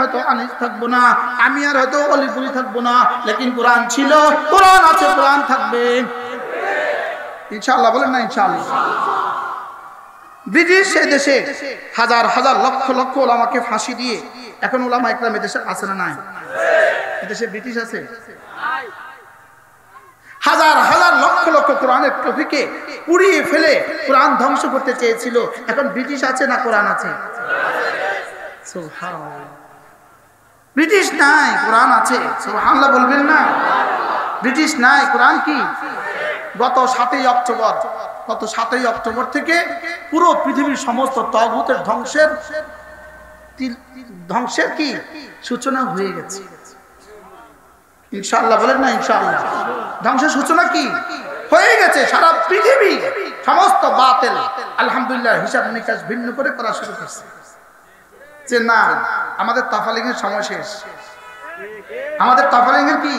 হয়তো আনিস থাকবো না, আমি আর হয়তো অলিপুরি থাকবো না, লেকিন কোরআন ছিল, কোরআন আছে, কোরআন থাকবে ইনশাআল্লাহ। বলেন না ইনশাআল্লাহ। ব্রিটিশ এই দেশে হাজার হাজার লক্ষ লক্ষ ওলামাকে ফাঁসি দিয়ে, এখন ওলামা একরাম এদেশে আছে না নাই? এদেশে ব্রিটিশ আছে? হাজার হাজার লক্ষ লক্ষ কোরআনের টপিকে পুড়িয়ে ফেলে কোরআন ধ্বংস করতে চেয়েছিল, এখন ব্রিটিশ আছে না কোরআন আছে? সুবহানাল্লাহ। ব্রিটিশ নাই, কোরআন আছে। সুবহানাল্লাহ বলবেন না? ব্রিটিশ নাই, কোরআন কি? গত 7ই অক্টোবর থেকে পুরো পৃথিবীর সমস্ত তাগুতের ধ্বংসের কি সূচনা হয়ে গেছে ইনশাআল্লাহ। বলেন না ইনশাআল্লাহ। ধ্বংসের সূচনা কি হয়ে গেছে? সারা পৃথিবী সমস্ত বাতিল আলহামদুলিল্লাহ হিসাব নিকাশ ভিন্ন করে করা শুরু করছে যে না, আমাদের তাফালিংয়ের সময় শেষ, আমাদের তাফালিংয়ের কি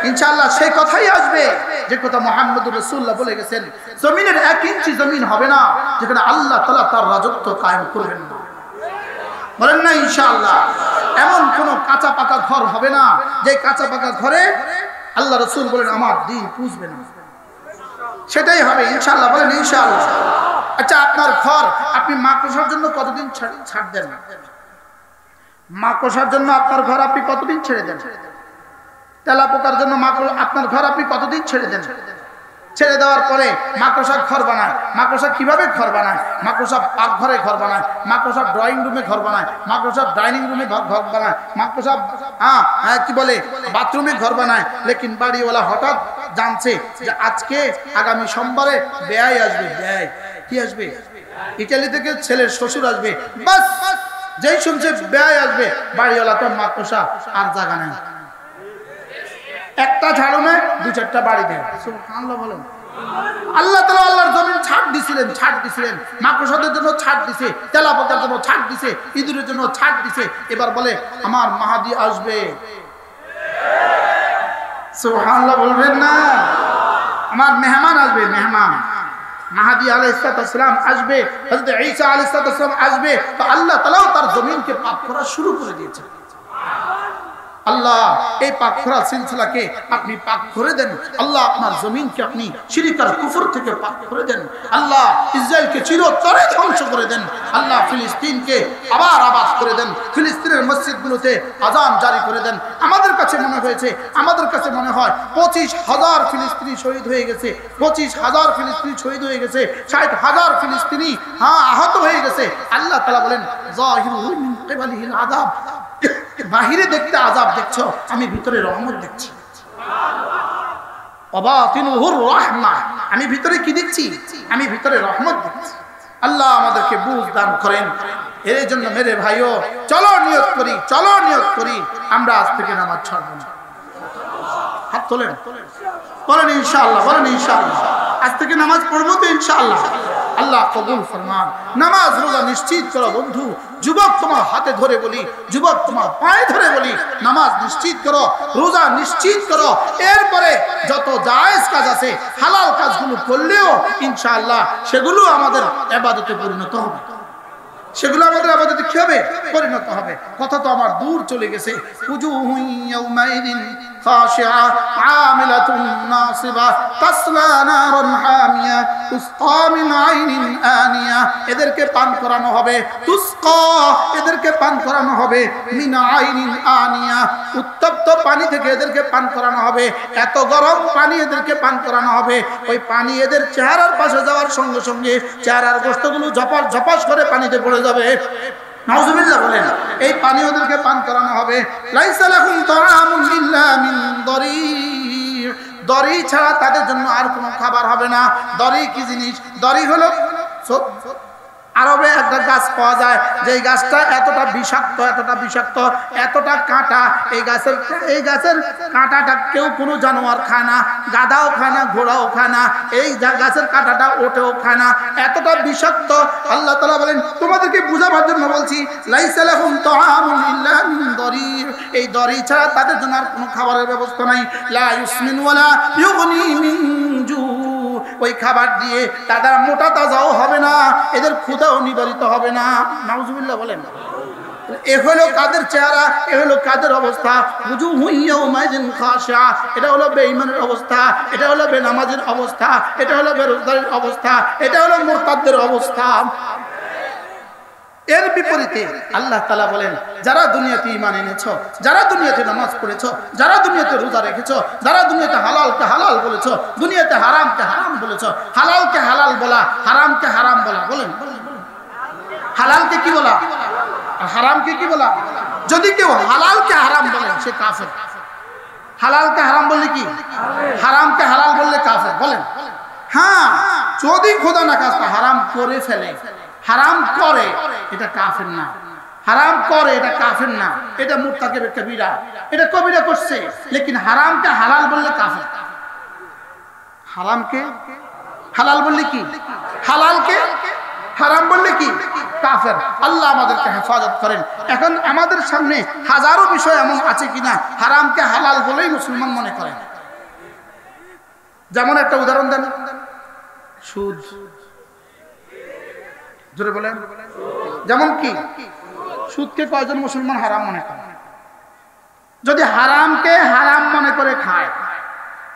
ইনশাআল্লাহ সেই কথাই আসবে যে কথা মুহাম্মদুর রাসূলুল্লাহ বলে গেছেন, জমিনের 1 ইঞ্চি জমিন হবে না যেখানে আল্লাহ তাআলা তার রাজত্ব কায়েম করবেন না। বলেন না ইনশাআল্লাহ। এমন কোন কাঁচা পাকা ঘর হবে না যে কাঁচা পাকা ঘরে আল্লাহ রাসূল বলেন আমার দ্বীন পুষবে না, সেটাই হবে ইনশাআল্লাহ। বলেন ইনশাআল্লাহ। আচ্ছা, আপনার ঘর আপনি মাকড়সার জন্য কতদিন ছাড় দেন? মাকড়সার জন্য আপনার ঘর আপনি কতদিন ছেড়ে দেন? তেলাপোকার জন্য আপনার ঘর আপনি কতদিন ছেড়ে দেন? ছেড়ে দেওয়ার পরে মাকড়সা ঘর বানায়। মাকড়সা কিভাবে ঘর বানায়? মাকড়সা পাকঘরে ঘর বানায়, মাকড়সা ড্রয়িং রুমে ঘর বানায়, মাকড়সা ডাইনিং রুমে ঘর বানায়, মাকড়সা কি বলে বাথরুমে ঘর বানায়। লেকিন বাড়িওয়ালা হঠাৎ জানছে যে আজকে আগামী সোমবারে বেয়াই আসবে। বেয়াই কি আসবে? ইটালি থেকে ছেলের শ্বশুর আসবে। বাস যেই শুনছে বেয়াই আসবে, বাড়িওয়ালা তো মাকড়সা আর জায়গা নেই, একটা ঝাড়ুমে 2-4টা বাড়ি দেয়। সুবহানাল্লাহ বলেন। আল্লাহ তাআলা আল্লাহর জমিন ছাড় দিছিলেন, মাকড়সাদের জন্য ছাড় দিছে, তেলাপোকার জন্য ছাড় দিছে, ইঁদুরের জন্য ছাড় দিছে। এবার বলে আমার মাহাদি আসবে। সুবহানাল্লাহ বলবেন না? আমার মেহমান আসবে, মেহমান মাহাদি আলাইহিস সালাম আসবে, হযরত ঈসা আলাইহিস সালাম আসবে। তো আল্লাহ তাআলাও তার জমিনকে পাক করা শুরু করে দিয়েছে। আল্লাহ এই পাক করা সিলসিলাকে আপনি পাক করে দেন। আল্লাহ আপনার জমিনকে আপনি শিরক আর কুফর থেকে পাক করে দেন। আল্লাহ ইসরায়েলকে চিরতরে ধ্বংস করে দেন। আল্লাহ ফিলিস্তিনকে আবার আবাদ করে দেন। ফিলিস্তিনের মসজিদগুলোতে আযান জারি করে দেন। আমাদের কাছে মনে হয় 25,000 ফিলিস্তিনি শহীদ হয়ে গেছে, 25,000 ফিলিস্তিনি শহীদ হয়ে গেছে, 60,000 ফিলিস্তিনি আহত হয়ে গেছে। আল্লাহ তাআলা বলেন যাহিরুহু মিন কিবালিহিল আযাব, বাহিরে দেখতে আযাব দেখছো, আমি ভিতরে রহমত দেখছি। ওয়াবাতিনুহুর রাহমা, আমি ভিতরে কি দেখছি? আমি ভিতরে রহমত দেখছি। আল্লাহ আমাদেরকে বুঝ দান করেন। এর জন্য মেরে ভাইও চলো নিয়ত করি আমরা আজ থেকে নামাজ ছাড়ব না। হাত তোলেন, বলেন ইনশাআল্লাহ, আজ থেকে নামাজ পড়বো তো ইনশাআল্লাহ। আল্লাহ কবুল ফরমান। নামাজ রোজা নিশ্চিত করো বন্ধু। যুবক তোমার হাতে ধরে বলি, যুবক তোমার পায়ে ধরে বলি, নামাজ নিশ্চিত করো, রোজা নিশ্চিত করো। এরপরে যত জায়েজ কাজ আছে, হালাল কাজগুলো করলেও ইনশাআল্লাহ সেগুলো আমাদের ইবাদতে পরিণত হবে। সেগুলো আমাদের আবাদতে কি হবে? পরিণত হবে। কথা তো আমার দূর চলে গেছে। উজুহু ইয়াউমাইদিন খাশিআ আমিলাতুন নাসিবা তাসলা নারান হামিয়া তুসকা মিন আইনিন আনিয়া, এদেরকে পান করানো হবে, তুসকা, এদেরকে পান করানো হবে, মিন আইনিন আনিয়া, উত্তপ্ত পানি থেকে এদেরকে পান করানো হবে। এত গরম পানি এদেরকে পান করানো হবে, ওই পানি এদের চেহারার পাশে যাওয়ার সঙ্গে সঙ্গে চেহারার গোশতগুলো ঝপাস ঝপাস করে পানিতে পড়ে যাবে। নাউজুবিল্লাহ বলেন। এই পানি ওদেরকে পান করানো হবে। লাইসা লাহুম তাআমুন ইল্লা মিন দরি, দরি ছাড়া তাদের জন্য আর কোনো খাবার হবে না। দরি কি জিনিস? দরি হলো আরবে একটা গাছ পাওয়া যায়, যে গাছটা এতটা বিষাক্ত, এতটা কাঁটা। এই গাছের কাঁটাটা কেউ কোনো জানোয়ার খায় না, গাধাও খায় না, ঘোড়াও খায় না, এই গাছের কাঁটাটা ওঠেও খায় না, এতটা বিষাক্ত। আল্লাহ তাআলা বলেন তোমাদেরকে বুঝাবার জন্য বলছি, লাইসা লাহুম তাআমুন ইল্লা মিন দরি, এই দরি ছাড়া তাদের জন্য আর কোনো খাবারের ব্যবস্থা নাই। লা ইউসমিন ওয়ালা ইউগনি মিন জু, ওই খাবার দিয়ে তাদের মোটা তাজাও হবে না, এদের ক্ষুধাও নিবারিত হবে না। নাউজুবিল্লাহ বলেন। এ হলো কাদের চেহারা, এ হলো কাদের অবস্থা। উজুহু ইয়াউমাইদিন খাশিআ, এটা হলো বেঈমানের অবস্থা, এটা হলো বেনামাজের অবস্থা, এটা হলো বেরোজগারের অবস্থা, এটা হলো মুরতাদদের অবস্থা। এর বিপরীতে আল্লাহ তাআলা বলেন যারা দুনিয়াতে ঈমান এনেছো, যারা দুনিয়াতে নামাজ পড়েছো, যারা দুনিয়াতে রোজা রেখেছো, যারা দুনিয়াতে হালালকে হালাল বলেছো, দুনিয়াতে হারামকে হারাম বলেছো, হালালকে হালাল বলা, হারামকে হারাম বলা, বলেন হালালকে কি বলা, হারামকে কি বলা? যদি কেউ হালালকে হারাম বলে সে কাফের। হালালকে হারাম বললে কি? হারামকে হালাল বললে কাফের। বলেন হ্যাঁ, যদি খোদা না খাস্তা হারাম করে ফেলে, হারাম করে, এটা কাফের না। হারাম করে এটা কাফের না, এটা মুরতাকিব কবিরা, এটা কবিরা করছে। লেকিন হারামকে হালাল বললে কাফের। হারামকে হালাল বললে কি? হালালকে হারাম বললে কি? কাফের। আল্লাহ আমাদেরকে হেফাজত করেন। এখন আমাদের সামনে হাজারো বিষয় এমন আছে কিনা হারামকে হালাল বলেই মুসলমান মনে করেন। যেমন একটা উদাহরণ দেন, সুদ। জোরে বলেন। যেমন কি? সুদকে কয়জন মুসলমান হারাম মনে করে? যদি হারামকে হারাম মনে করে খায়,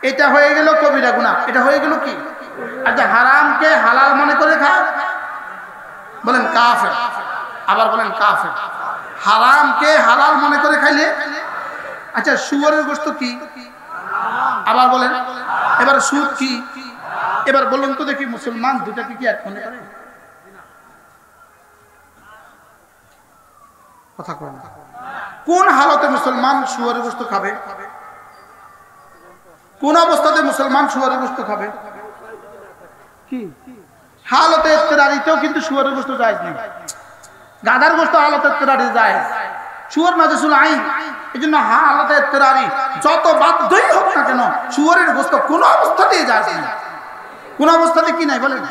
এটা হয়ে গেল কবিরা গুনাহ, এটা হয়ে গেল কি? আর যে হারামকে হালাল মনে করে খায়, বলেন কাফের। আবার বলেন কাফের। হারামকে হালাল মনে করে খাইলে, আচ্ছা শুয়োরের গোশত কি? আবার বলেন। এবার সুদ কি? এবার বলুন তো দেখি, মুসলমান দুটাকে কি এক মনে করে? কথা কয় না। কোন হালতে মুসলমান শুয়োরের গোশত খাবে? কোন অবস্থাতে মুসলমান শুয়োরের গোশত খাবে? কি হালতে ইফতারিতেও কিন্তু শুয়োরের গোশত জায়েজ নেই। গাধার গোশত হালতে ইফতারি জায়েজ, শুয়োর নাজিসুল আইন। এইজন্য হালতে ইফতারি যত বাধ্যই হোক না কেন, শুয়োরের গোশত কোন অবস্থাতেই জায়েজ নেই। কোন অবস্থাতে কি নাই বলেন?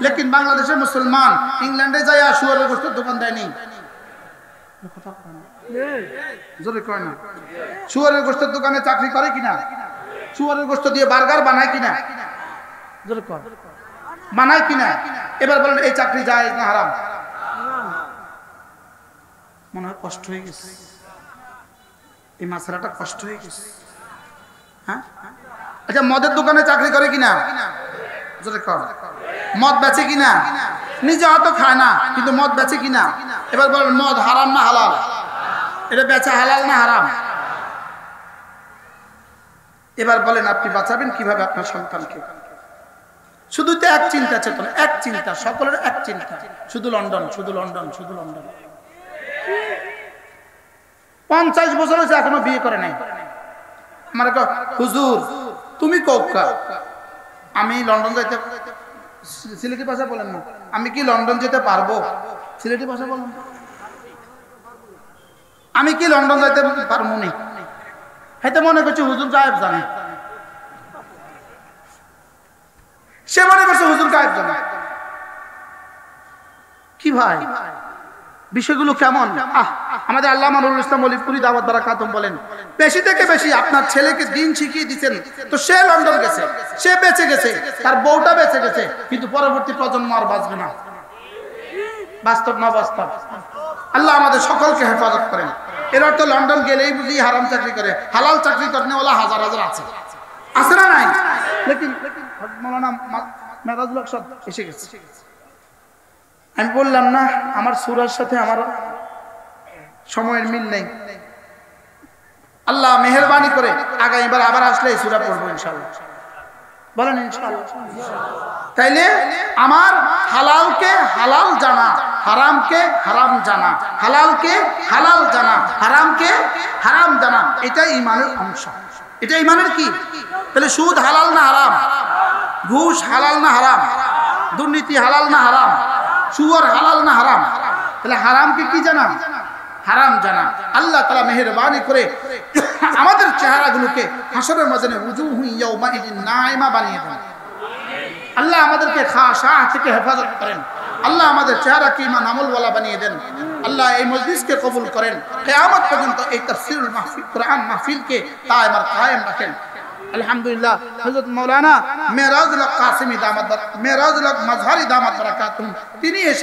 লেকিন বাংলাদেশের মুসলমান ইংল্যান্ডে যায় শুয়োরের গোশতের দোকান দেয়নি। জোরে কয় না। শুয়োরের গোশতের দোকানে চাকরি করে কিনা? শুয়োরের গোশত দিয়ে বার্গার বানায় কিনা? জোরে কয় বানায় কিনা? এবার বলেন এই চাকরি জায়েজ না হারাম? মনে হয় কষ্ট হয়ে গেছে। এই মাসরাটা কষ্ট হয়ে গেছে। হ্যাঁ, আচ্ছা মদের দোকানে চাকরি করে কিনা? মদ বেচে কিনা? নিজে হয়তো খায় না, কিন্তু মদ বেচে কিনা? এবার বলেন মদ হারাম না হালাল? এটা বেচা হালাল না হারাম? এবার বলেন আপনি বাঁচাবেন কিভাবে আপনার সন্তানকে? শুধু তো এক চিন্তা চেতনা, এক চিন্তা, সকলের এক চিন্তা, শুধু লন্ডন, শুধু লন্ডন, শুধু লন্ডন। 50 বছর হয়েছে এখনো বিয়ে করে নাই। আমার হুজুর তুমি কোকা, আমি লন্ডন যাইতে, সিলেটি ভাষা বলেন না, আমি কি লন্ডন যেতে পারবো? সিলেটি ভাষা বলেন, আমি কি লন্ডন যাইতে পারবো না? হয়তো মনে করছে হুজুর গায়েব জানে, সে মনে করছে হুজুর গায়েব জানে। কি ভাই বিষয়গুলো কেমন? আমাদের আল্লামা নুরুল ইসলাম ওলিপুরি দাওয়াত বারাকাতুম বলেন, বেশি থেকে বেশি আপনার ছেলেকে দিন শিখিয়ে দিচ্ছেন তো সে লন্ডন গেছে, সে বেঁচে গেছে, তার বউটা বেঁচে গেছে, কিন্তু পরবর্তী প্রজন্ম আর বাঁচবে না। বাস্তব না বাস্তব? আল্লাহ আমাদের সকলকে হেফাজত করেন। এর অর্থ লন্ডন গেলেই বুঝি হারাম চাকরি করে, হালাল চাকরি করনেওয়ালা হাজার হাজার আছে, আছে না নাই? লেকিন মৌলানা মেরাজুল হক সাহেব এসে গেছে। আমি বললাম না আমার সূরার সাথে আমার সময়ের মিল নেই, আল্লাহ মেহেরবানি করে আগামীবার আবার আসলে এই সূরা পড়বো ইনশাআল্লাহ। বলেন ইনশাআল্লাহ। তাইলে আমার হালালকে হালাল জানা, হারামকে হারাম জানা, হালালকে হালাল জানা, হারামকে হারাম জানা, এটা ঈমানের অংশ। এটা ঈমানের কি? তাহলে সুদ হালাল না হারাম? ঘুষ হালাল না হারাম? দুর্নীতি হালাল না হারাম? সুয়ার হালাল না হারাম? তাহলে হারামকে কি জানা? হারাম জানা। আল্লাহ তাআলা মেহেরবানি করে আমাদের চেহারাগুলোকে হাসরের ময়দানে উজুহু ইয়াউমাইদিন নাইমা বানিয়ে দেন। আল্লাহ আমাদেরকে খাশা থেকে হেফাজত করেন। আল্লাহ আমাদের চেহারাকে ঈমান আমলওয়ালা বানিয়ে দেন। আল্লাহ এই মজলিসকে কবুল করেন। কিয়ামত পর্যন্ত এই তাফসীরুল মাহফিল কোরআন মাহফিলকে দায়েম আর কায়েম রাখেন। আলহামদুলিল্লাহ হযরত মাওলানা মেরাজুল হক কাসেমী দামাত, মেরাজুল হক মাজহারি দামাত বারাকাতুহু তিনি